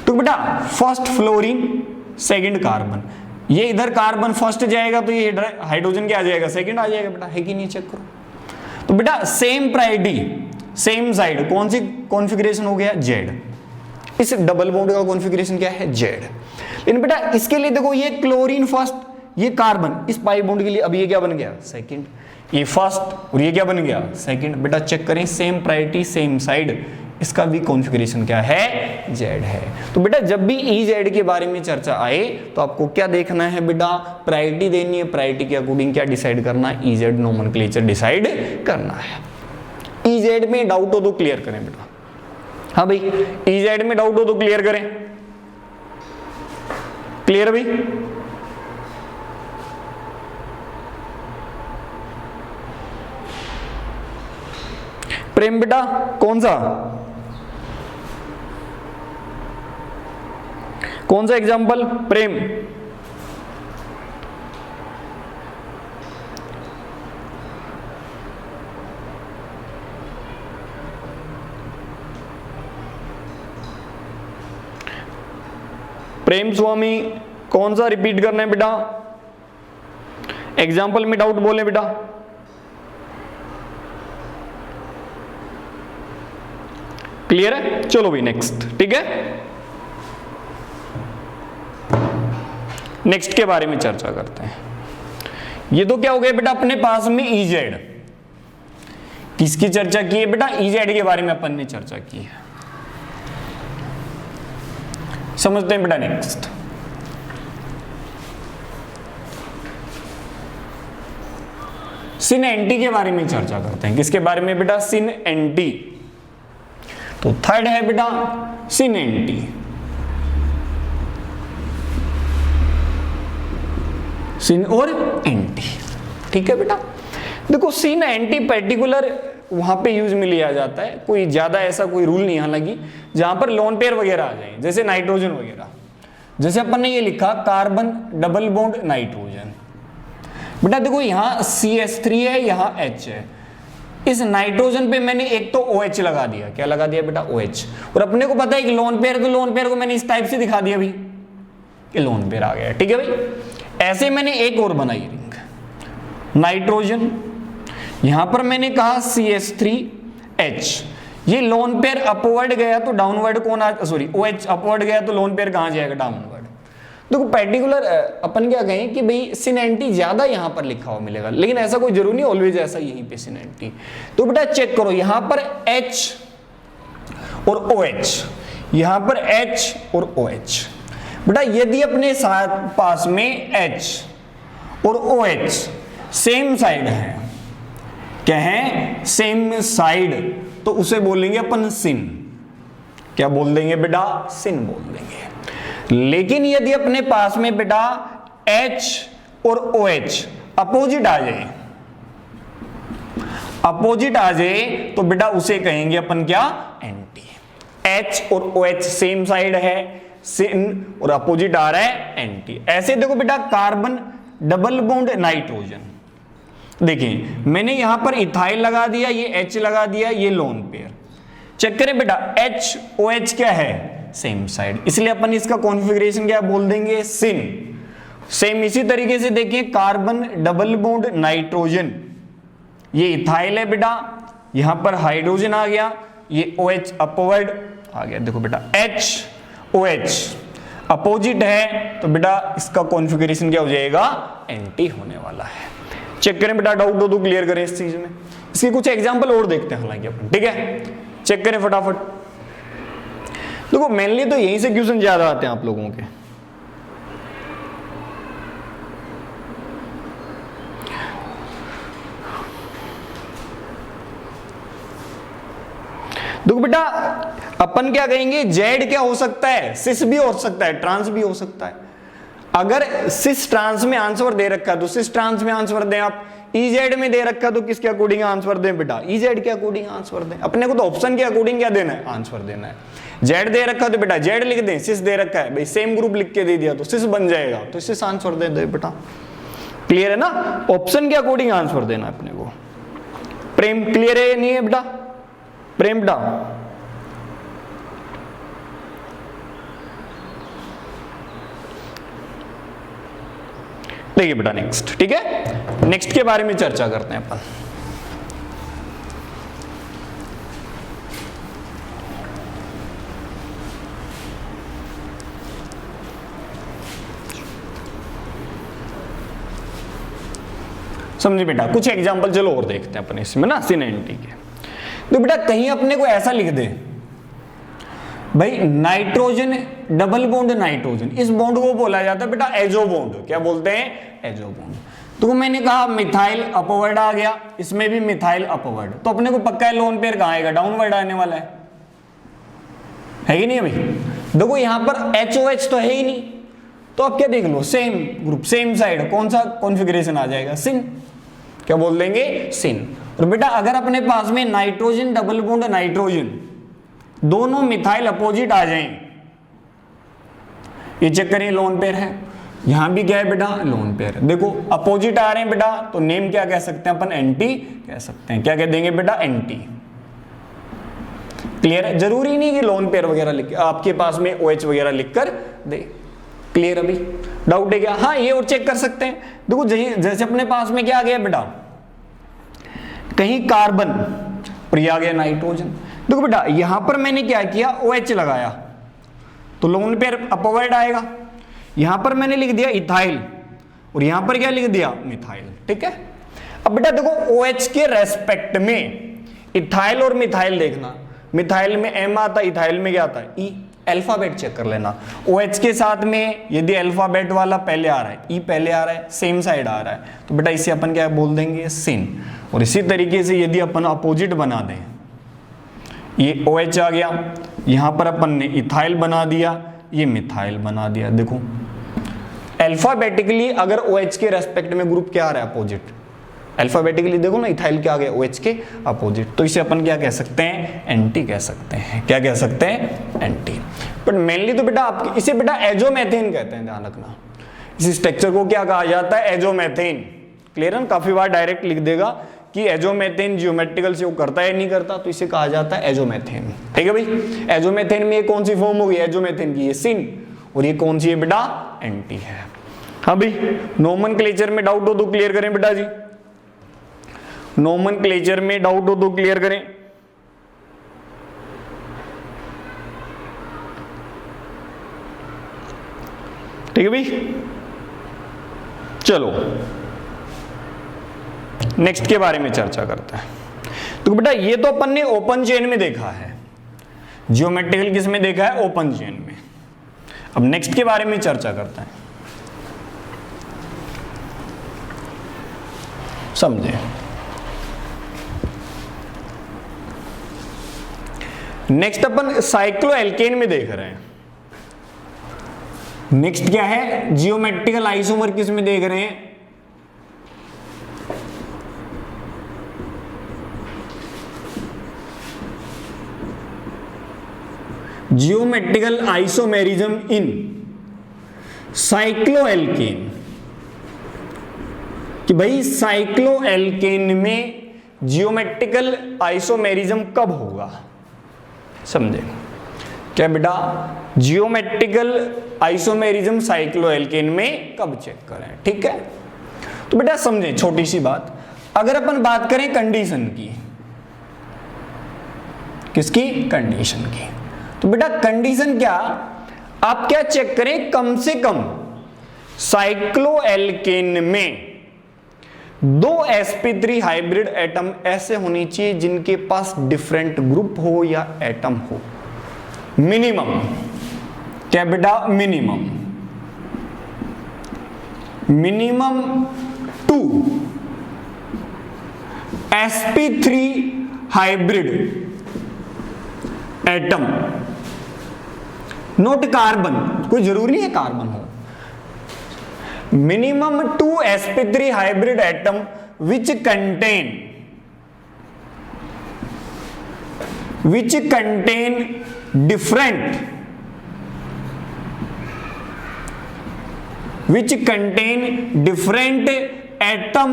तो बेटा फर्स्ट फ्लोरीन सेकंड कार्बन, ये इधर कार्बन फर्स्ट जाएगा तो ये हाइड्रोजन क्या आ जाएगा, सेकंड आ जाएगा बेटा, है कि नहीं, चेक करो। तो बेटा सेम प्रायोरिटी सेम साइड, कौन सी कॉन्फ़िगरेशन हो गया, Z। इस डबल बॉन्ड का कॉन्फ़िगरेशन क्या है, Z। लेकिन बेटा इसके लिए देखो ये क्लोरीन फर्स्ट, ये कार्बन, इस पाई बॉन्ड के लिए अब ये क्या बन गया, सेकंड, ये फर्स्ट और ये क्या बन गया, सेकंड। बेटा चेक करें सेम प्रायोरिटी सेम साइड, इसका भी कॉन्फ़िगरेशन क्या है, Z है। तो बेटा जब भी EZ के बारे में चर्चा आए तो आपको क्या देखना है बेटा, प्रायोरिटी देनी है, प्रायोरिटी के अकॉर्डिंग क्या डिसाइड करना है, EZ नोमेनक्लेचर डिसाइड करना है। EZ में डाउट हो तो क्लियर करें बेटा। हाँ भाई, EZ में डाउट हो तो क्लियर करें। क्लियर भाई? प्रेम बेटा कौन सा एग्जाम्पल? प्रेम प्रेम स्वामी कौन सा रिपीट करना है बेटा? एग्जाम्पल में डाउट बोले बेटा। क्लियर है? चलो भाई नेक्स्ट। ठीक है, नेक्स्ट के बारे में चर्चा करते हैं। ये तो क्या हो गया बेटा अपने पास में EZ। किसकी चर्चा की है बेटा? EZ के बारे में अपन ने चर्चा की है। समझते हैं बेटा नेक्स्ट। सिन एंटी के बारे में चर्चा करते हैं। किसके बारे में बेटा? सिन एंटी। तो थर्ड है बेटा सिन एंटी। सिन और एंटी। ठीक है बेटा, देखो सिन एंटी पर्टिकुलर वहां पे यूज में लिया जाता है, कोई ज्यादा ऐसा कोई रूल नहीं। हालांकि जहां पर लोन पेयर वगैरह आ जाए, जैसे नाइट्रोजन वगैरह, जैसे अपन ने ये लिखा कार्बन डबल बॉन्ड नाइट्रोजन। बेटा देखो यहाँ CH3 है, यहाँ H है। इस नाइट्रोजन पे मैंने एक तो OH लगा दिया। क्या लगा दिया बेटा? OH। और अपने को पता है कि लोन पेयर, तो लोन पेयर को मैंने इस टाइप से दिखा दिया भाई, ये लोन पेयर आ गया। ठीक है भाई, ऐसे मैंने एक और बनाई रिंग नाइट्रोजन। यहां पर मैंने कहा CH3H। ये लोन पेयर अपवर्ड गया तो डाउनवर्ड कौन आ, सॉरी OH अपवर्ड गया तो लोन पेयर कहां जाएगा? डाउनवर्ड। देखो पर्टिकुलर अपन क्या कहें कि भाई सिन एंटी ज्यादा यहां पर लिखा हुआ मिलेगा, लेकिन ऐसा कोई जरूरी नहीं ऑलवेज ऐसा यहीं पे सिन एंटी। तो बेटा चेक करो, यहां पर H और OH, यहां पर H और OH। बेटा यदि अपने साथ पास में H और OH सेम साइड है, क्या है? सेम साइड, तो उसे बोलेंगे अपन सिन। क्या बोल देंगे बेटा? सिन बोल देंगे। लेकिन यदि अपने पास में बेटा H और OH अपोजिट आ जाए, अपोजिट आ जाए तो बेटा उसे कहेंगे अपन क्या? एंटी। H और OH सेम साइड है, सिन, और अपोजिट आ रहा है एंटी। ऐसे देखो बेटा कार्बन डबल बॉन्ड नाइट्रोजन, देखिए मैंने यहां पर इथाइल लगा दिया, ये H लगा दिया, ये लोन पेयर। चेक करें बेटा H OH क्या है? सेम साइड, इसलिए अपन इसका कॉन्फ़िगरेशन क्या बोल देंगे? सिन। सेम इसी तरीके से देखिए कार्बन डबल बॉन्ड नाइट्रोजन, ये इथाइल है बेटा, यहां पर हाइड्रोजन आ गया, ये OH अपवर्ड आ गया। देखो बेटा H OH अपोजिट है तो बेटा इसका कॉन्फ़िगरेशन क्या हो जाएगा? एंटी होने वाला है। चेक करें बेटा, डाउट हो तो क्लियर करें इस चीज में। इसके कुछ एग्जांपल और देखते हैं हालांकि अपन। ठीक है, चेक करें फटाफट। देखो मेनली तो यहीं से क्वेश्चन ज्यादा आते हैं आप लोगों के। देखो बेटा अपन क्या कहेंगे? जेड क्या हो सकता है? सिस भी हो सकता है, ट्रांस भी हो सकता है। अगर सिस ट्रांस में आंसर दे रखा है तो सिस ट्रांस में आंसर दें आप, EZ में दे रखा तो किसके अकॉर्डिंग आंसर दें बेटा? EZ के अकॉर्डिंग आंसर दें। अपने को तो ऑप्शन के अकॉर्डिंग क्या देना है? आंसर देना है। जेड दे रखा तो बेटा जेड लिख दें, सिस दे रखा है भाई सेम ग्रुप लिख के दे दिया तो सिस बन जाएगा, तो सिस आंसर दे दे बेटा। क्लियर है ना? ऑप्शन के अकॉर्डिंग आंसर देना है अपने को। प्रेम क्लियर है नहीं है बेटा? प्रेम बेटा देखिए बेटा नेक्स्ट। ठीक है, नेक्स्ट के बारे में चर्चा करते हैं अपन। समझे बेटा? कुछ एग्जांपल चलो और देखते हैं अपन इसमें ना सिन एंटी के। तो बेटा कहीं अपने को ऐसा लिख दे भाई नाइट्रोजन डबल बॉन्ड नाइट्रोजन, इस बॉन्ड को बोला जाता है बेटा एजो बॉन्ड। क्या बोलते हैं? Azo bond. तो मैंने कहा मिथाइल अपवर्ड आ गया, इसमें भी मिथाइल अपवर्ड, तो अपने को पक्का है लोन पेयर कहां आएगा, डाउनवर्ड आने वाला है कि नहीं अभी। देखो यहां पर HOH तो है ही नहीं, तो अब क्या देख लो, सेम ग्रुप सेम साइड, कौन सा कॉन्फ़िगरेशन आ जाएगा, सिन। क्या बोल देंगे, सिन। और बेटा अगर अपने पास में नाइट्रोजन डबल बॉन्ड नाइट्रोजन दोनों मिथाइल अपोजिट आ जाएं, ये चेक करें लोन पेयर है, यहां भी क्या है बेटा, लोन पेयर। देखो अपोजिट आ रहे हैं बेटा, तो नेम क्या कह सकते हैं अपन, एंटी कह सकते हैं। क्या कह देंगे बेटा, एंटी। क्लियर है, जरूरी नहीं कि लोन पेयर वगैरह लिख आपके पास में OH वगैरह लिखकर दे। क्लियर अभी, डाउट है क्या? हाँ ये और चेक कर सकते हैं। देखो जैसे अपने पास में क्या आ गया बेटा, कहीं कार्बन और ये आ गया नाइट्रोजन। देखो बेटा यहां पर मैंने क्या किया, OH लगाया तो लोन पेयर अपवर्ड आएगा। यहां पर मैंने लिख दिया इथाइल और यहां पर क्या लिख दिया, मिथाइल। ठीक है, अब बेटा देखो OH के रेस्पेक्ट में इथाइल और मिथाइल देखना, मिथाइल में M आता है, इथाइल में क्या आता है, E। अल्फाबेट चेक कर लेना, OH के साथ में यदि अल्फाबेट वाला पहले आ रहा है, E पहले आ रहा है, सेम साइड आ रहा है, तो बेटा इसे अपन क्या बोल देंगे, सिन। और इसी तरीके से यदि अपन अपोजिट बना दें, ये OH आ गया, यहां पर अपन ने इथाइल बना दिया, ये मिथाइल बना दिया। देखो अल्फाबेटिकली अगर OH के रेस्पेक्ट में ग्रुप क्या आ रहा है, अपोजिट। अल्फाबेटिकली देखो ना, इथाइल क्या आ गया, OH के अपोजिट, तो इसे अपन क्या कह सकते हैं, एंटी कह सकते हैं। क्या कह सकते हैं, एंटी। बट मेनली तो बेटा आपके इसे बेटा एजोमेथेन कहते हैं, ध्यान रखना। इस स्ट्रक्चर को क्या कहा जाता है, एजोमेथेन। क्लियर है, काफी बार डायरेक्ट लिख देगा कि एजोमेथेन जियोमेट्रिकल से वो करता है नहीं करता, तो इसे कहा जाता है एजोमेथेन। ठीक है भाई, एजोमेथेन में ये कौन सी फॉर्म होगी, एजोमेथेन की, ये सिन, और ये कौन सी है बेटा, एंटी है। हाँ भाई, नोमेनक्लेचर में डाउट हो तो क्लियर करें बेटा जी, नोमेनक्लेचर में डाउट हो तो क्लियर करें। ठीक है भाई, चलो नेक्स्ट के बारे में चर्चा करते हैं। तो बेटा ये तो अपन ने ओपन चेन में देखा है, जियोमेट्रिकल किस में देखा है, ओपन चेन में। अब नेक्स्ट के बारे में चर्चा करते हैं, समझे। नेक्स्ट अपन साइक्लोएल्केन में देख रहे हैं। नेक्स्ट क्या है, जियोमेट्रिकल आइसोमर किस में देख रहे हैं, जियोमेट्रिकल आइसोमेरिज्म इन साइक्लोएल्केन। कि भाई साइक्लोएल्केन में जियोमेट्रिकल आइसोमेरिज्म कब होगा, समझे। क्या बेटा, जियोमेट्रिकल आइसोमेरिज्म साइक्लोएल्केन में कब चेक करें। ठीक है, तो बेटा समझे छोटी सी बात, अगर अपन बात करें कंडीशन की, किसकी, कंडीशन की, तो बेटा कंडीशन क्या, आप क्या चेक करें, कम से कम साइक्लोएल्केन में 2 sp3 हाइब्रिड एटम ऐसे होनी चाहिए जिनके पास डिफरेंट ग्रुप हो या एटम हो, मिनिमम। क्या बेटा, minimum 2 sp3 hybrid atom, note carbon, कोई जरूरी नहीं है कार्बन हो, minimum 2 sp3 hybrid atom which contain different atom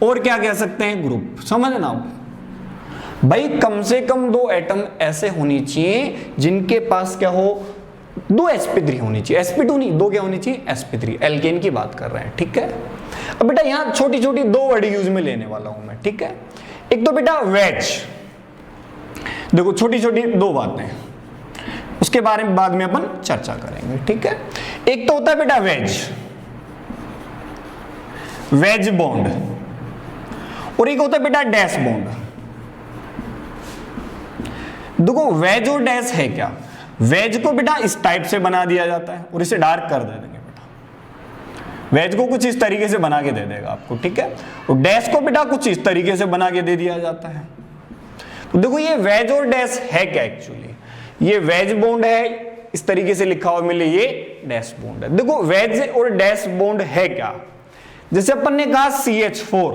और क्या कह सकते हैं, ग्रुप। समझना भाई, कम से कम 2 एटम ऐसे होनी चाहिए जिनके पास क्या हो, 2 sp3 होनी चाहिए, sp2 नहीं, 2 क्या होनी चाहिए, sp3। एल्केन की बात कर रहे हैं। ठीक है, अब बेटा यहां छोटी छोटी 2 वर्ड यूज में लेने वाला हूं मैं। ठीक है, एक तो बेटा वेज, देखो छोटी छोटी 2 बातें, उसके बारे में बाद में अपन चर्चा करेंगे। ठीक है, एक तो होता है बेटा वेज बॉन्ड, और एक होता है बेटा डैश बॉन्ड। देखो वेज और डैश है क्या, वेज को बेटा इस टाइप से बना दिया जाता है और इसे डार्क कर देंगे बेटा, वेज को कुछ इस तरीके से बना के दे देगा आपको, ठीक है। और डैश को बेटा कुछ इस तरीके से बना के दे दिया जाता है। तो देखो ये वेज और डैश है क्या एक्चुअली, ये वेज बॉन्ड है, इस तरीके से लिखा हुआ मिले ये डैश बॉन्ड है। देखो वेज और डैश बॉन्ड है क्या, जैसे अपन ने कहा CH4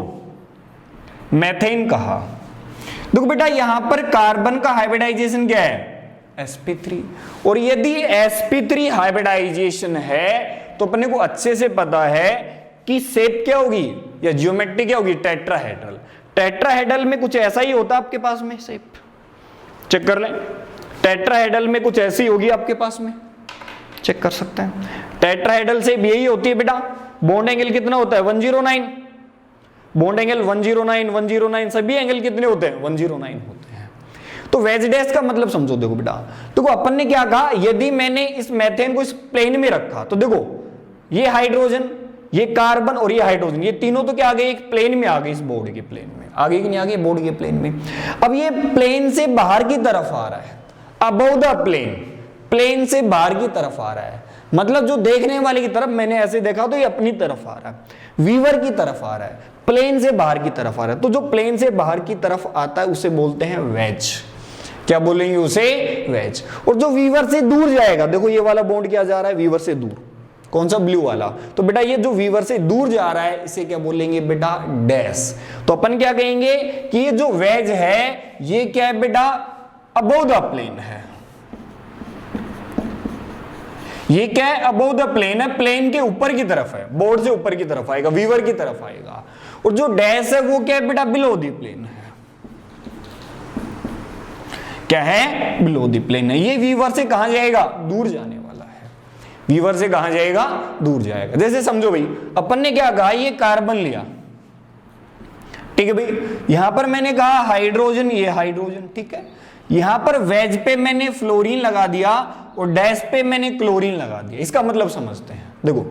मैथेन कहा, देखो बेटा यहां पर कार्बन का हाइब्रिडाइजेशन क्या है sp3, और यदि sp3 हाइब्रिडाइजेशन है तो अपने को अच्छे से पता है कि शेप क्या होगी या ज्योमेट्री क्या होगी, टेट्राहेड्रल। टेट्राहेड्रल में कुछ ऐसा ही होता है आपके पास में, शेप चेक कर लें, टेट्राहेड्रल में कुछ ऐसी होगी आपके पास में, चेक कर सकते हैं। टेट्राहेड्रल शेप यही होती है बेटा। बॉन्ड एंगल कितना होता है 109, बॉन्ड एंगल 109 109, सभी एंगल कितने होते हैं 109 होते हैं। तो वेज डैश का मतलब समझो, देखो बेटा देखो अपन ने क्या कहा, यदि मैंने इस मेथेन को इस प्लेन में रखा तो देखो ये हाइड्रोजन, ये कार्बन और ये हाइड्रोजन, ये तीनों तो क्या आ गए एक प्लेन में आ गए, इस बोर्ड के प्लेन में आ गए कि नहीं आ गए, बोर्ड के प्लेन में। अब ये प्लेन से बाहर की तरफ आ रहा है, अबव द प्लेन, प्लेन से बाहर की तरफ आ रहा है, मतलब जो देखने वाले की तरफ, मैंने ऐसे देखा तो ये अपनी तरफ आ रहा है, वीवर की तरफ आ रहा है, प्लेन से बाहर की तरफ आ रहा है। तो जो प्लेन से बाहर की तरफ आता है उसे बोलते हैं वेज, क्या बोलेंगे उसे वेज। और जो वीवर से दूर जाएगा, देखो ये वाला बॉन्ड क्या जा रहा है वीवर से दूर, कौन सा ब्लू वाला, तो बेटा ये जो वीवर से दूर जा रहा है इसे क्या बोलेंगे बेटा डैश। तो अपन क्या कहेंगे कि ये जो वेज है ये क्या है बेटा अबव द प्लेन है, ये क्या है अबव द प्लेन है, प्लेन के ऊपर की तरफ है, बोर्ड से ऊपर की तरफ आएगा, वीवर की तरफ आएगा। और जो डैश है वो क्या है बेटा बिलो द प्लेन है, क्या है बिलो द प्लेन है। ये वीवर से कहां जाएगा दूर जाने वाला है, वीवर से कहां जाएगा दूर जाएगा। जैसे समझो भाई अपन ने क्या कहा, ये कार्बन लिया, ठीक है भाई, यहां पर मैंने कहा हाइड्रोजन, ये हाइड्रोजन, ठीक है। यहां पर वेज पे मैंने फ्लोरीन लगा दिया और डैश पे मैंने क्लोरीन लगा दिया। इसका मतलब समझते हैं, देखो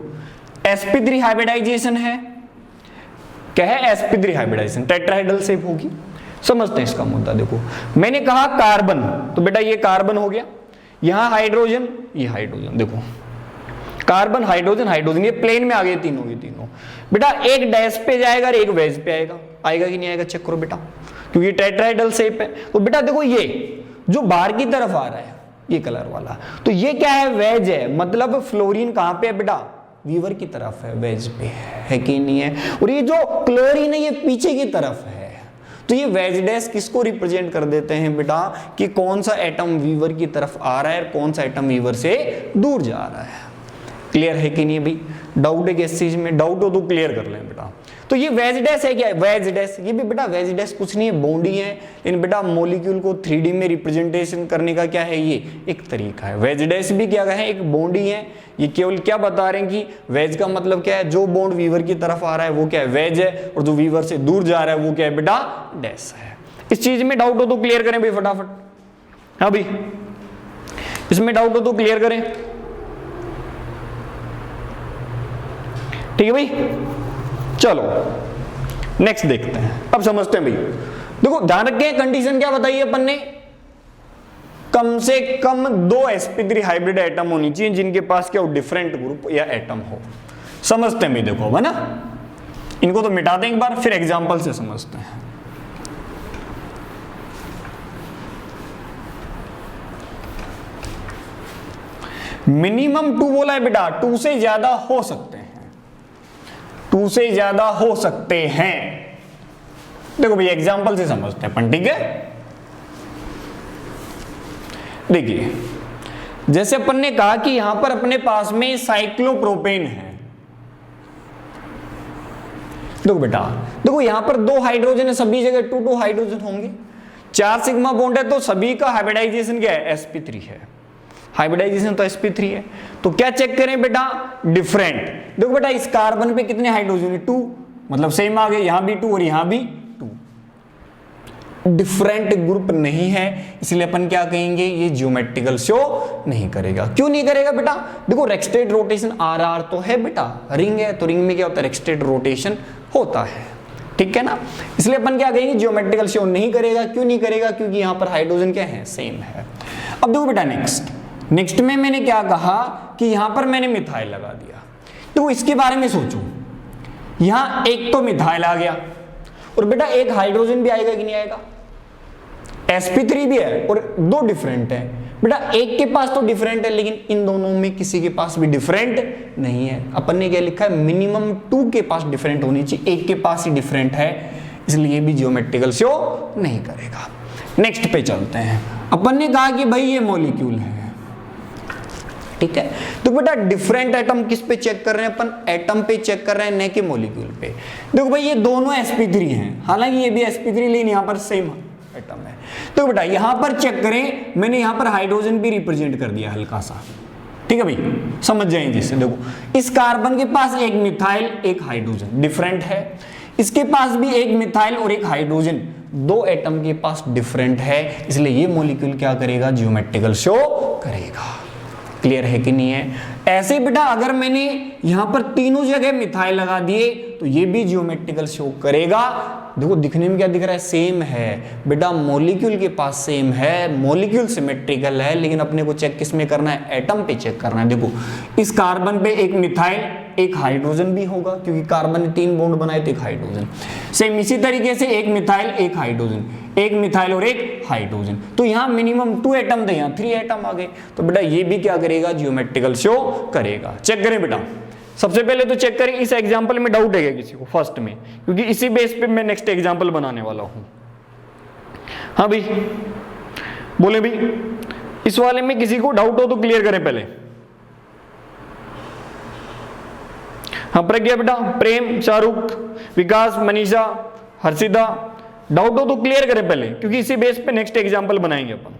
sp3 हाइब्रिडाइजेशन है, क्या है sp3 हाइब्रिडाइजेशन, टेट्राहेड्रल शेप होगी, समझते हैं इसका मुद्दा। देखो मैंने कहा कार्बन, तो बेटा ये कार्बन हो गया, यहां हाइड्रोजन, ये हाइड्रोजन, देखो कार्बन हाइड्रोजन हाइड्रोजन, ये प्लेन में आ गए तीनों के तीनों। बेटा एक डैश पे जाएगा और एक वेज पे आएगा, आएगा कि नहीं आएगा चेक करो बेटा, क्योंकि टेट्राहेड्रल शेप है। तो बेटा देखो ये जो बाहर की तरफ आ रहा है ये कलर वाला, तो ये क्या है वेज है, मतलब फ्लोरीन कहां पे है बेटा वीवर की तरफ है, वेज पे है कि नहीं है। और ये जो क्लोरीन है ये पीछे की तरफ है, तो ये वेज डैश किसको रिप्रेजेंट कर देते हैं बेटा कि कौन सा एटम वीवर की तरफ आ रहा है और कौन सा एटम वीवर से दूर जा रहा है। क्लियर है कि नहीं भाई, डाउट है कि इस चीज में, डाउट हो तो क्लियर कर लें बेटा। तो ये वेज डैश है क्या, वेज डैश, ये भी बेटा वेज डैश कुछ नहीं है, बॉन्ड ही है, लेकिन बेटा मॉलिक्यूल को 3D में रिप्रेजेंटेशन करने का क्या है, ये एक तरीका है। वेज डैश भी क्या है, एक बॉन्ड ही है। ये केवल क्या बता रहे हैं कि वेज का मतलब क्या है, जो बॉन्ड वीवर की तरफ आ रहा है वो क्या है वेज है, और जो वीवर से दूर जा रहा है वो क्या है बेटा डैश है। इस चीज में डाउट हो तो क्लियर करें भाई फटाफट। हाँ भाई इसमें डाउट हो तो क्लियर करें, ठीक है भाई। चलो नेक्स्ट देखते हैं, अब समझते हैं भाई। देखो ध्यान रखें कंडीशन क्या बताई अपन ने, कम से कम 2 sp3 हाइब्रिड एटम होनी चाहिए जिनके पास क्या हो डिफरेंट ग्रुप या एटम हो। समझते हैं भाई, देखो है ना, इनको तो मिटा दें एक बार फिर एग्जांपल से समझते हैं। मिनिमम 2 बोला है बेटा, 2 से ज्यादा हो सकते हैं, 2 से ज्यादा हो सकते हैं। देखो भाई एग्जांपल से समझते हैं अपन, ठीक है। देखिए जैसे अपन ने कहा कि यहां पर अपने पास में साइक्लोप्रोपेन है। देखो बेटा देखो यहां पर 2 हाइड्रोजन है, सभी जगह 2 हाइड्रोजन होंगे, 4 सिग्मा बॉन्ड है, तो सभी का हाइब्रिडाइजेशन क्या है sp3 है, हाइब्रिडाइजेशन तो sp3 है। तो क्या चेक करें बेटा डिफरेंट। देखो बेटा इस कार्बन पे कितने हाइड्रोजन है 2, मतलब सेम आ गए, यहां भी 2 और यहां भी 2, डिफरेंट ग्रुप नहीं है, इसलिए अपन क्या कहेंगे ये ज्योमेट्रिकल शो नहीं करेगा। क्यों नहीं करेगा बेटा, देखो रेक्सटेड रोटेशन RR तो है बेटा, रिंग है तो रिंग में क्या होता है रेक्सटेड रोटेशन होता है, ठीक है ना, इसलिए अपन क्या कहेंगे ज्योमेट्रिकल शो नहीं करेगा। क्यों नहीं करेगा, क्योंकि यहां पर हाइड्रोजन क्या है सेम है। अब देखो बेटा नेक्स्ट में मैंने क्या कहा कि यहां पर मैंने मिथाइल लगा दिया। तो इसके बारे में सोचो, यहां एक तो मिथाइल आ गया और बेटा एक हाइड्रोजन भी आएगा कि नहीं आएगा, sp3 भी है और दो डिफरेंट है। बेटा एक के पास तो डिफरेंट है लेकिन इन दोनों में किसी के पास भी डिफरेंट नहीं है। अपन ने क्या लिखा है, मिनिमम 2 के पास डिफरेंट होनी चाहिए, एक के पास ही डिफरेंट है, इसलिए भी ज्योमेट्रिकल शो नहीं करेगा। नेक्स्ट पे चलते हैं। अपन ने कहा कि भाई ये मॉलिक्यूल है, ठीक है, तो बेटा डिफरेंट एटम किस पे चेक कर रहे हैं अपन, एटम पे चेक कर रहे हैं, न कि मॉलिक्यूल पे। देखो भाई ये दोनों sp3 हैं, हालांकि ये भी sp3 लेकिन यहां पर सेम एटम है। तो बेटा यहां पर चेक करें, मैंने यहां पर हाइड्रोजन भी रिप्रेजेंट कर दिया हल्का सा, ठीक है भाई, समझ जाएंगे जिससे। देखो इस कार्बन के पास एक मिथाइल एक हाइड्रोजन डिफरेंट है, इसके पास भी एक मिथाइल और एक हाइड्रोजन, दो एटम के पास डिफरेंट है, इसलिए ये मॉलिक्यूल क्या करेगा, ज्योमेट्रिकल शो करेगा। क्लियर है कि नहीं है? ऐसे बेटा अगर मैंने यहां पर तीनों जगह मिथाइल लगा दिए तो ये भी ज्योमेट्रिकल शो करेगा। देखो दिखने में क्या दिख रहा है, सेम है बेटा, मॉलिक्यूल के पास सेम है, मॉलिक्यूल सिमेट्रिकल है, लेकिन अपने को चेक किस में करना है, एटम पे चेक करना है। देखो इस कार्बन पे एक मिथाइल एक हाइड्रोजन भी होगा क्योंकि कार्बन ने 3 बॉन्ड बनाए तो एक हाइड्रोजन, सेम इसी तरीके से एक मिथाइल एक हाइड्रोजन, एक मिथाइल और एक हाइड्रोजन, तो यहां मिनिमम 2 एटम थे, यहां 3 एटम आ गए, तो बेटा ये भी क्या करेगा, ज्योमेट्रिकल शो करेगा। चेक करें बेटा, सबसे पहले तो चेक करें इस एग्जांपल में डाउट है क्या किसी को फर्स्ट में, क्योंकि इसी बेस पे मैं नेक्स्ट एग्जांपल बनाने वाला हूं। हाँ भाई बोले भाई, इस वाले में किसी को डाउट हो तो क्लियर करें पहले। हाँ प्रज्ञा बेटा, प्रेम, शाहरुख, विकास, मनीषा, हर्षिता, डाउट हो तो क्लियर करें पहले, क्योंकि इसी बेस पे नेक्स्ट एग्जांपल बनाएंगे अपन।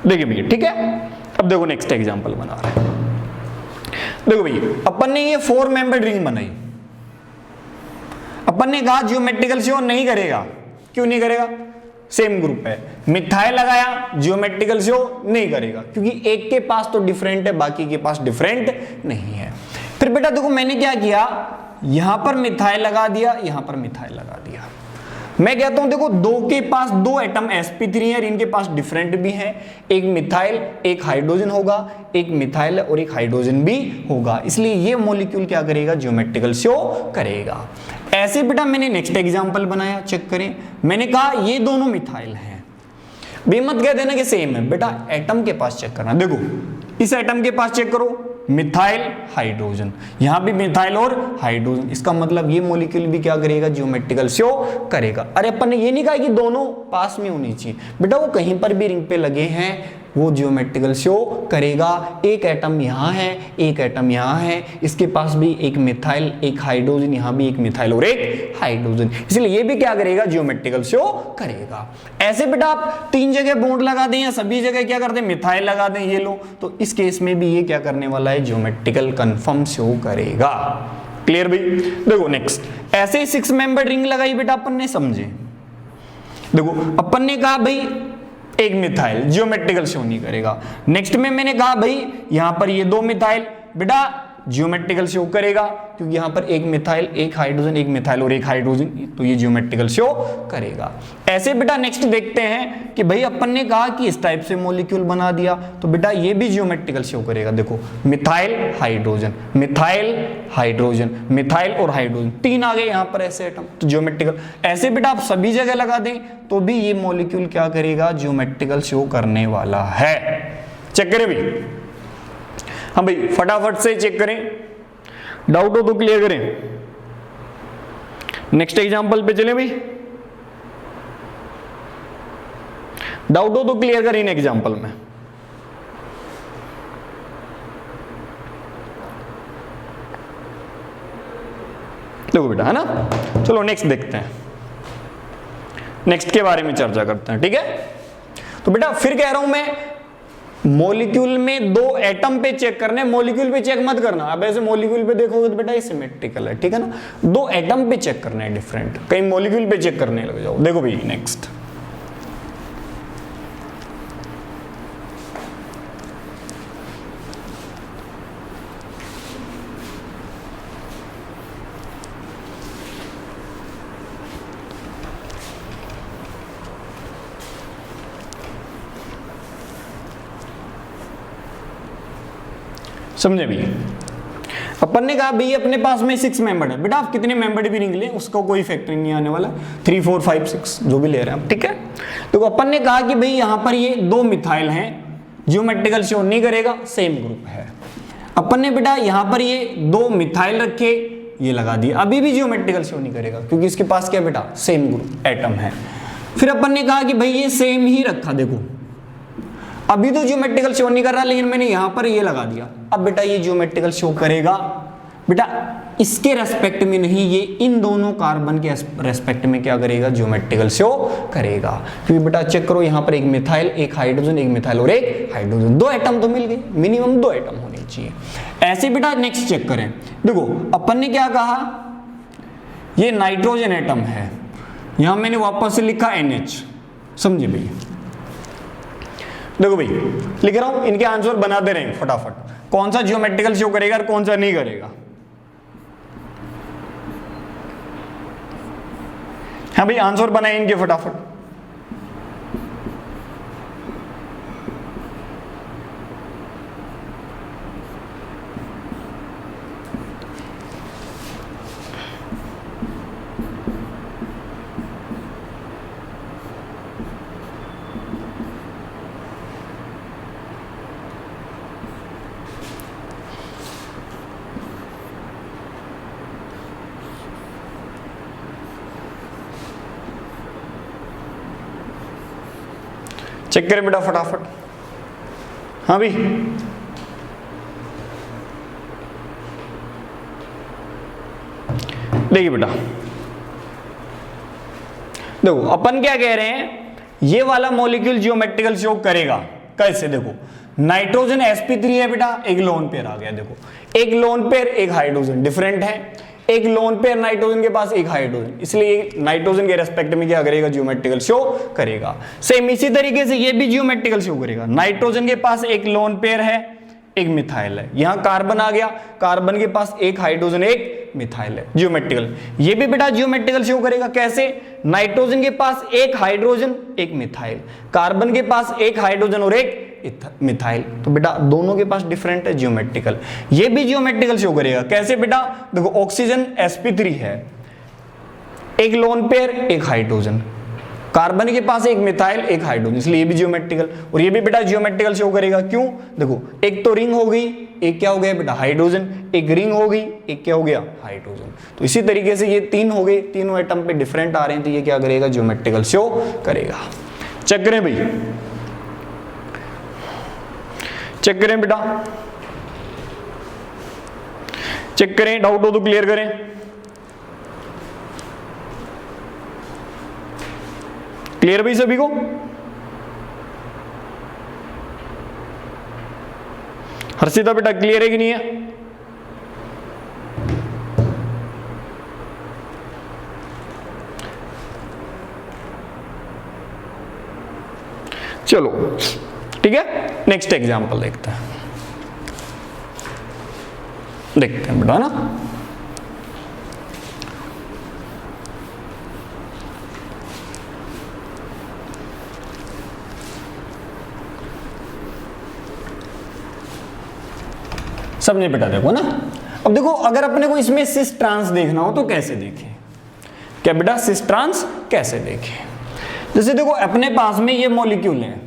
देखिए भैया ठीक है, अब देखो नेक्स्ट एग्जांपल बना रहे हैं। देखो भैया अपन ने ये 4 मेंबर्ड रिंग बनाई, अपन ने कहा ज्योमेट्रिकल शो नहीं करेगा, क्यों नहीं करेगा, सेम ग्रुप है, मिथाइल लगाया ज्योमेट्रिकल शो नहीं करेगा क्योंकि एक के पास तो डिफरेंट है, बाकी के पास डिफरेंट नहीं है। फिर बेटा देखो मैंने क्या किया, यहां पर मिथाइल लगा दिया, यहां पर मिथाइल लगा दिया। मैं कहता हूं देखो दो के पास 2 एटम sp3 है, इनके पास डिफरेंट भी है, एक मिथाइल एक हाइड्रोजन होगा, एक मिथाइल और एक हाइड्रोजन भी होगा, इसलिए ये मॉलिक्यूल क्या करेगा, ज्योमेट्रिकल शो करेगा। ऐसे बेटा मैंने नेक्स्ट एग्जांपल बनाया, चेक करें, मैंने कहा ये दोनों मिथाइल हैं, बेमत कह देना कि सेम है, बेटा एटम के पास चेक करना। देखो इस एटम के पास चेक करो, मिथाइल हाइड्रोजन, यहां भी मिथाइल और हाइड्रोजन, इसका मतलब ये मॉलिक्यूल भी क्या करेगा, ज्योमेट्रिकल शो करेगा। अरे अपन ने ये नहीं कहा कि दोनों पास में होनी चाहिए, बेटा वो कहीं पर भी रिंग पे लगे हैं वो ज्योमेट्रिकल शो करेगा। एक एटम यहां है, एक एटम यहां है, इसके पास भी एक मिथाइल एक हाइड्रोजन, यहां भी एक मिथाइल और एक हाइड्रोजन, इसलिए ये भी क्या करेगा, ज्योमेट्रिकल शो करेगा। ऐसे बेटा आप 3 जगह बॉन्ड लगा दें या सभी जगह क्या करते हैं, मिथाइल लगा दें, ये लो, तो इस केस में भी ये क्या करने वाला है, ज्योमेट्रिकल कंफर्म शो करेगा। क्लियर भाई? देखो नेक्स्ट ऐसे 6 मेंबर रिंग लगाई बेटा अपन ने, समझे। देखो अपन ने कहा भाई एक मिथाइल ज्योमेट्रिकल शो नहीं करेगा, नेक्स्ट में मैंने कहा भाई यहां पर ये 2 मिथाइल, बेटा ज्योमेट्रिकल शो करेगा क्योंकि यहां पर एक मिथाइल एक हाइड्रोजन, एक मिथाइल और एक हाइड्रोजन, तो ये ज्योमेट्रिकल शो करेगा। ऐसे बेटा नेक्स्ट देखते हैं कि भाई अपन ने कहा कि इस टाइप से मॉलिक्यूल बना दिया, तो बेटा ये भी ज्योमेट्रिकल शो करेगा। देखो methyl hydrogen, methyl hydrogen, methyl और हाइड्रोजन, 3 आ गए यहां पर ऐसे एटम, तो ज्योमेट्रिकल। ऐसे बेटा आप सभी जगह लगा दें तो भी ये मॉलिक्यूल क्या करेगा, ज्योमेट्रिकल शो करने वाला है। चेक करें भाई, हाँ भाई फटाफट से चेक करें, डाउट हो तो क्लियर करें। नेक्स्ट एग्जांपल पे चलें भाई, डाउट हो तो क्लियर करें इन एग्जांपल में। देखो बेटा है ना, चलो नेक्स्ट देखते हैं, नेक्स्ट के बारे में चर्चा करते हैं, ठीक है। तो बेटा फिर कह रहा हूं मैं, मॉलिक्यूल में 2 एटम पे चेक करने, मॉलिक्यूल पे चेक मत करना। अब ऐसे मॉलिक्यूल पे देखोगे तो बेटा ये सिमेट्रिकल है, ठीक है ना, 2 एटम पे चेक करना है डिफरेंट, कहीं मॉलिक्यूल पे चेक करने लग जाओ। देखो भाई नेक्स्ट, समझे भी, अपन ने कहा भाई अपने पास में 6 मेंबर है, बेटा आप कितने मेंबर भी निकले उसका कोई फैक्टर नहीं आने वाला, 3 4 5 6 जो भी ले रहे हैं आप, ठीक है। तो अपन ने कहा कि भाई यहां पर ये 2 मिथाइल हैं, जियोमेट्रिकल शो नहीं करेगा, सेम ग्रुप है। अपन ने बेटा यहां पर ये 2 मिथाइल रखे, ये लगा दिया, अभी भी जियोमेट्रिकल शो नहीं करेगा क्योंकि इसके पास क्या बेटा सेम ग्रुप एटम है। फिर अपन ने कहा कि भाई ये सेम ही रखा, देखो अभी तो जियोमेट्रिकल शो नहीं कर रहा लेकिन मैंने यहां पर ये लगा दिया, अब बेटा ये जियोमेट्रिकल शो करेगा, बेटा इसके रेस्पेक्ट में नहीं, ये इन दोनों कार्बन के रेस्पेक्ट में क्या करेगा जियोमेट्रिकल शो करेगा। क्योंकि बेटा चेक करो यहां पर एक मिथाइल, एक हाइड्रोजन, एक मिथाइल और एक हाइड्रोजन, 2 एटम तो मिल गए, मिनिमम 2 एटम होने चाहिए। ऐसे बेटा नेक्स्ट चेक करें, देखो अपन ने क्या कहा, ये नाइट्रोजन एटम है, यहां मैंने वापस से लिखा NH, समझे भैया। देखो भाई लिख रहा हूं, इनके आंसर बना दे रहे हैं फटाफट, कौन सा जियोमेट्रिकल शो करेगा और कौन सा नहीं करेगा। हाँ भाई आंसर बनाए इनके फटाफट। चेक करें बेटा फटाफट। हाँ भाई देखिए बेटा, देखो अपन क्या कह रहे हैं, ये वाला मॉलिक्यूल जियोमेट्रिकल शो करेगा, कैसे देखो नाइट्रोजन sp3 है बेटा, एक लोन पेयर आ गया, देखो एक लोन पेयर एक हाइड्रोजन डिफरेंट है, एक लोन पेयर नाइट्रोजन के पास एक हाइड्रोजन, इसलिए नाइट्रोजन के रेस्पेक्ट में क्या करेगा जियोमेट्रिकल शो करेगा। सेम इसी तरीके से ये भी जियोमेट्रिकल शो करेगा, नाइट्रोजन के पास एक लोन पेयर है एक मिथाइल है, यहां कार्बन आ गया, कार्बन के पास एक हाइड्रोजन एक मिथाइल है, जियोमेट्रिकल। ये भी बेटा जियोमेट्रिकल शो करेगा, कैसे नाइट्रोजन के पास एक हाइड्रोजन एक मिथाइल, कार्बन के पास एक हाइड्रोजन और एक मिथाइल, तो बेटा दोनों के पास डिफरेंट है जियोमेट्रिकल। ये भी जियोमेट्रिकल शो करेगा, कैसे बेटा देखो ऑक्सीजन sp3 है, एक लोन पेयर एक हाइड्रोजन, कार्बन के पास एक मिथाइल एक हाइड्रोजन, इसलिए ये भी जियोमेट्रिकल। और ये भी बेटा जियोमेट्रिकल शो करेगा, क्यों देखो एक तो रिंग हो गई, एक क्या हो गया बेटा हाइड्रोजन, एक रिंग हो गई, एक क्या हो गया हाइड्रोजन। तो इसी तरीके से ये 3 हो गए, तीनों एटम पे डिफरेंट आ रहे हैं, तो ये क्या करेगा जियोमेट्रिकल शो करेगा। चेक करें भाई, चेक करें बेटा, चेक करें, डाउट हो तो क्लियर करें। क्लियर भाई सभी को? हर्षिता बेटा क्लियर है कि नहीं है? चलो ठीक है, नेक्स्ट एग्जांपल देखते हैं, देखते हैं बेटा ना। समझे बेटा, देखो ना, अब देखो अगर अपने को इसमें सिस ट्रांस देखना हो तो कैसे देखें, क्या बेटा सिस ट्रांस कैसे देखें। जैसे देखो अपने पास में ये मॉलिक्यूल है,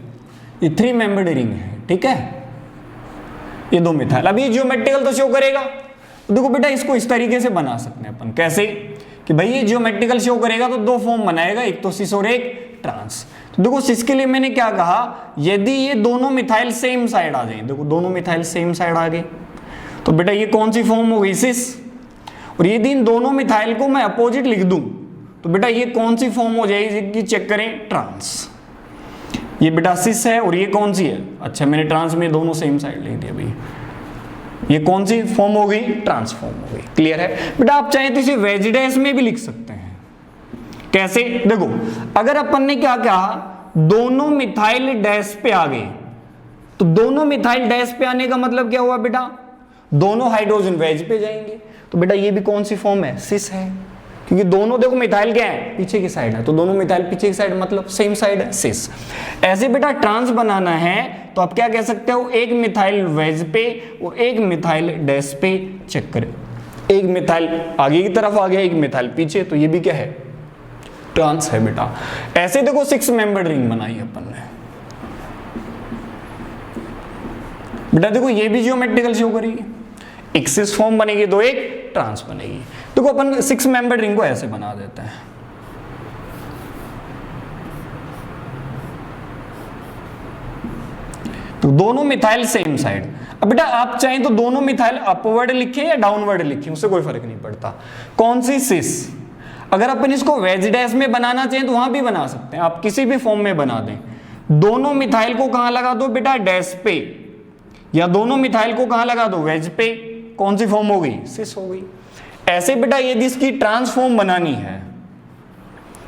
ये 3 मेंबर्ड रिंग है, ठीक है, ये 2 मिथाइल, अब ये जियोमेट्रिकल तो शो करेगा। देखो बेटा इसको इस तरीके से बना सकते हैं अपन, कैसे कि भाई ये जियोमेट्रिकल शो करेगा तो 2 फॉर्म बनाएगा, एक तो सिस और एक ट्रांस। तो देखो सिस के लिए मैंने क्या कहा, यदि ये दोनों मिथाइल सेम साइड आ जाए, देखो दोनों मिथाइल सेम साइड आ गए तो बेटा ये कौन सी फॉर्म हो गई सिस, और यदि इन दोनों मिथाइल को मैं अपोजिट लिख दूं तो बेटा ये कौन सी फॉर्म हो जाएगी, चेक करें ट्रांस। ये बेटा सिस है और ये कौन सी है, अच्छा मैंने ट्रांस में दोनों सेम साइड लिख दिया भाई, ये कौन सी फॉर्म हो गई, ट्रांसफॉर्म हो गई। क्लियर है बेटा, आप चाहे तो इसे वेज डैश में भी लिख सकते हैं, कैसे देखो अगर अपन ने क्या कहा दोनों मिथाइल डैश पे आ गए, तो दोनों मिथाइल डैश पे आने का मतलब क्या हुआ बेटा, दोनों हाइड्रोजन वेज पे जाएंगे, तो बेटा ये भी कौन सी फॉर्म है, सिस है। क्योंकि दोनों देखो मिथाइल क्या है, पीछे की साइड है, तो दोनों मिथाइल पीछे की साइड मतलब सेम साइड है, सिस। ऐसे बेटा ट्रांस बनाना है तो आप क्या कह सकते हो, एक मिथाइल वेज पे और एक मिथाइल डैश पे चेक करें, एक मिथाइल आगे की तरफ आ गया, एक मिथाइल पीछे, तो ये भी क्या है, ट्रांस है बेटा। ऐसे देखो 6 मेंबर रिंग बनाई अपन ने बेटा, देखो ये भी जियोमेट्रिकल शो करेगी, एक सिस फॉर्म बनेगी तो एक ट्रांस बनेगी। देखो अपन 6 मेंबर रिंग को ऐसे बना देते हैं, तो दोनों मिथाइल सेम साइड। अब बेटा आप चाहें तो दोनों मिथाइल अपवर्ड लिखें या डाउनवर्ड लिखें, उससे कोई फर्क नहीं पड़ता। कौन सी सिस, अगर अपन इसको वेज डैश में बनाना चाहें तो वहां भी बना सकते हैं, आप किसी भी फॉर्म में बना दें। दोनों मिथाइल को कहां लगा दो बेटा, डैश पे, या दोनों मिथाइल को कहां लगा दो, वेज पे, कौन सी फॉर्म हो गई, सिस हो गई। ऐसे बेटा यदि इसकी ट्रांसफॉर्म बनानी है,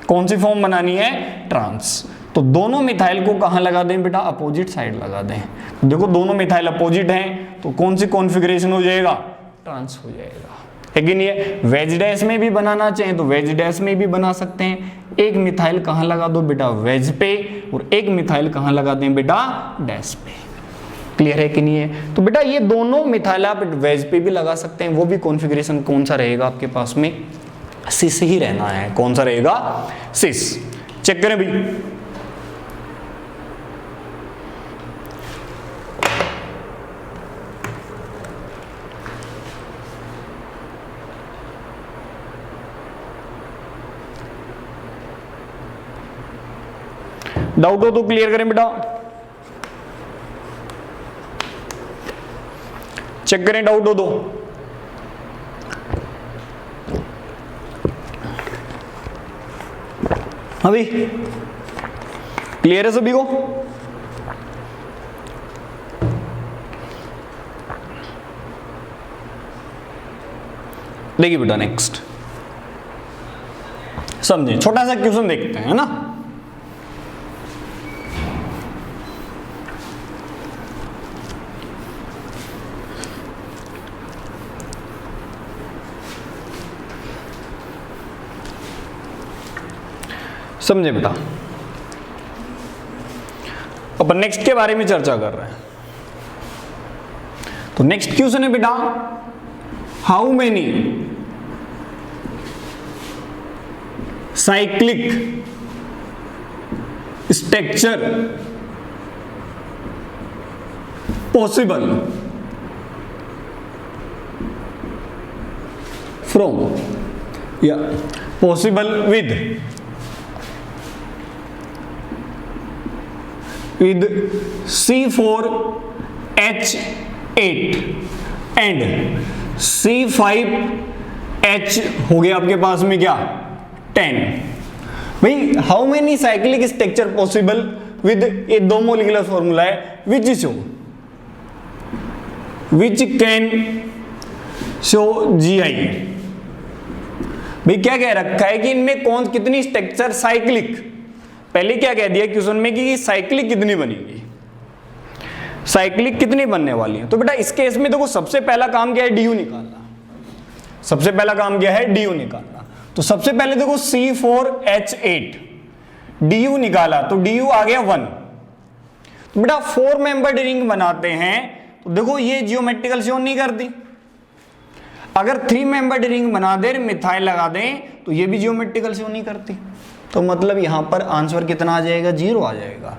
कौन सी फॉर्म बनानी है, ट्रांस, तो दोनों मिथाइल को कहां लगा दें बेटा, अपोजिट साइड लगा दें। देखो दोनों मिथाइल अपोजिट हैं तो कौन सी कॉन्फ़िगरेशन हो जाएगा, ट्रांस हो जाएगा। लेकिन ये वेज डैश में भी बनाना चाहें तो वेज डैश में भी बना सकते हैं। एक मिथाइल कहां लगा दो बेटा, वेज पे, और एक मिथाइल कहां लगा दें बेटा, डैश पे। क्लियर है कि नहीं है? तो बेटा ये दोनों मिथाइल आप वेज पे भी लगा सकते हैं, वो भी कॉन्फ़िगरेशन कौन सा रहेगा आपके पास में, सिस ही रहना है। कौन सा रहेगा, सिस। चेक करें भाई, डाउट हो तो क्लियर करें बेटा, चेक करें डाउट हो तो। अभी क्लियर है सभी को? देखिए बेटा नेक्स्ट समझे, छोटा सा क्वेश्चन देखते हैं, है ना। समझे बेटा, अपन नेक्स्ट के बारे में चर्चा कर रहे हैं। तो नेक्स्ट क्वेश्चन है बेटा, how many cyclic structure possible from या possible with C4H8 and C5H हो गया आपके पास में क्या, 10। भाई how many cyclic structure possible with, ये 2 मोलिकुलर फॉर्मूला है, which show, which can show GI। भाई क्या कह रखा है कि इनमें कौन कितनी स्ट्रक्चर साइक्लिक, पहले क्या कह दिया क्वेश्चन में कि साइक्लिक कितनी बनेगी, साइक्लिक कितनी बनने वाली है। तो बेटा इस केस में देखो सबसे पहला काम क्या है, DU निकालना, सबसे पहला काम क्या है, DU निकालना। तो सबसे पहले देखो C4H8 DU निकाला तो DU आ गया 1। तो बेटा 4 मेंबर्ड रिंग बनाते हैं तो देखो ये जियोमेट्रिकल शो नहीं करती। अगर 3 मेंबर्ड रिंग बना दे, मिथाइल लगा दें तो ये भी जियोमेट्रिकल शो नहीं करती। तो मतलब यहां पर आंसर कितना आ जाएगा, 0 आ जाएगा।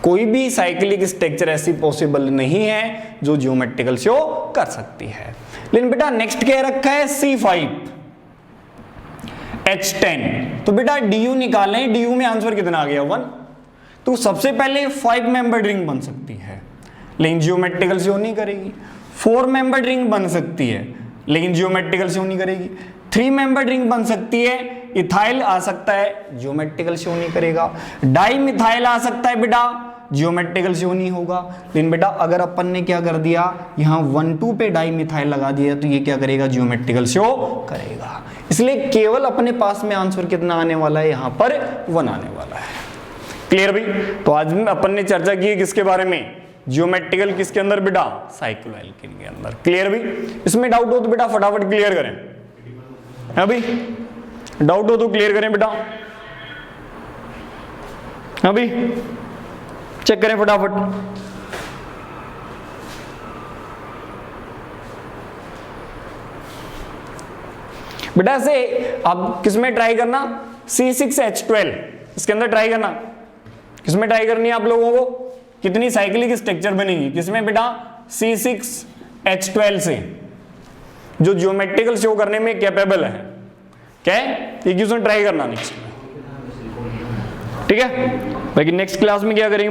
कोई भी साइक्लिक स्ट्रक्चर ऐसी पॉसिबल नहीं है जो जियोमेट्रिकल शो कर सकती है। लेकिन बेटा नेक्स्ट क्या रखा है, C5H10। तो बेटा DU निकालें, DU में आंसर कितना आ गया, 1। तो सबसे पहले 5 मेंबर्ड रिंग बन सकती है लेकिन जियोमेट्रिकल शो नहीं करेगी। 4 मेंबर्ड रिंग बन सकती है लेकिन जियोमेट्रिकल शो नहीं करेगी। 3 मेंबर्ड रिंग बन सकती है, इथाइल आ सकता है, जियोमेट्रिकल शो नहीं करेगा। डाई मिथाइल आ सकता है बेटा, जियोमेट्रिकल शो नहीं होगा। लेकिन बेटा अगर अपन ने क्या कर दिया, यहाँ 1,2 पे डाई मिथाइल लगा दिया तो ये क्या करेगा, जियोमेट्रिकल शो करेगा। इसलिए केवल अपने पास में आंसर कितना आने वाला है, यहाँ पर 1 आने वाला है। क्लियर भाई? तो आज में अपन ने चर्चा की किसके बारे में, जियोमेट्रिकल किसके अंदर बेटा, साइक्लोएल्केन के अंदर। क्लियर भाई? इसमें डाउट हो तो बेटा फटाफट क्लियर करें। है भाई? डाउट हो तो क्लियर करें बेटा, अभी चेक करें फटाफट। बेटा से आप किसमें ट्राई करना, C6H12 इसके अंदर ट्राई करना। किसमें ट्राई करनी है आप लोगों को, कितनी साइक्लिक स्ट्रक्चर बनेगी किसमें बेटा, C6H12 से, जो ज्योमेट्रिकल शो करने में कैपेबल है। क्या है ये क्वेश्चन ट्राई करना नेक्स्ट में, ठीक है। बाकी नेक्स्ट क्लास में क्या करेंगे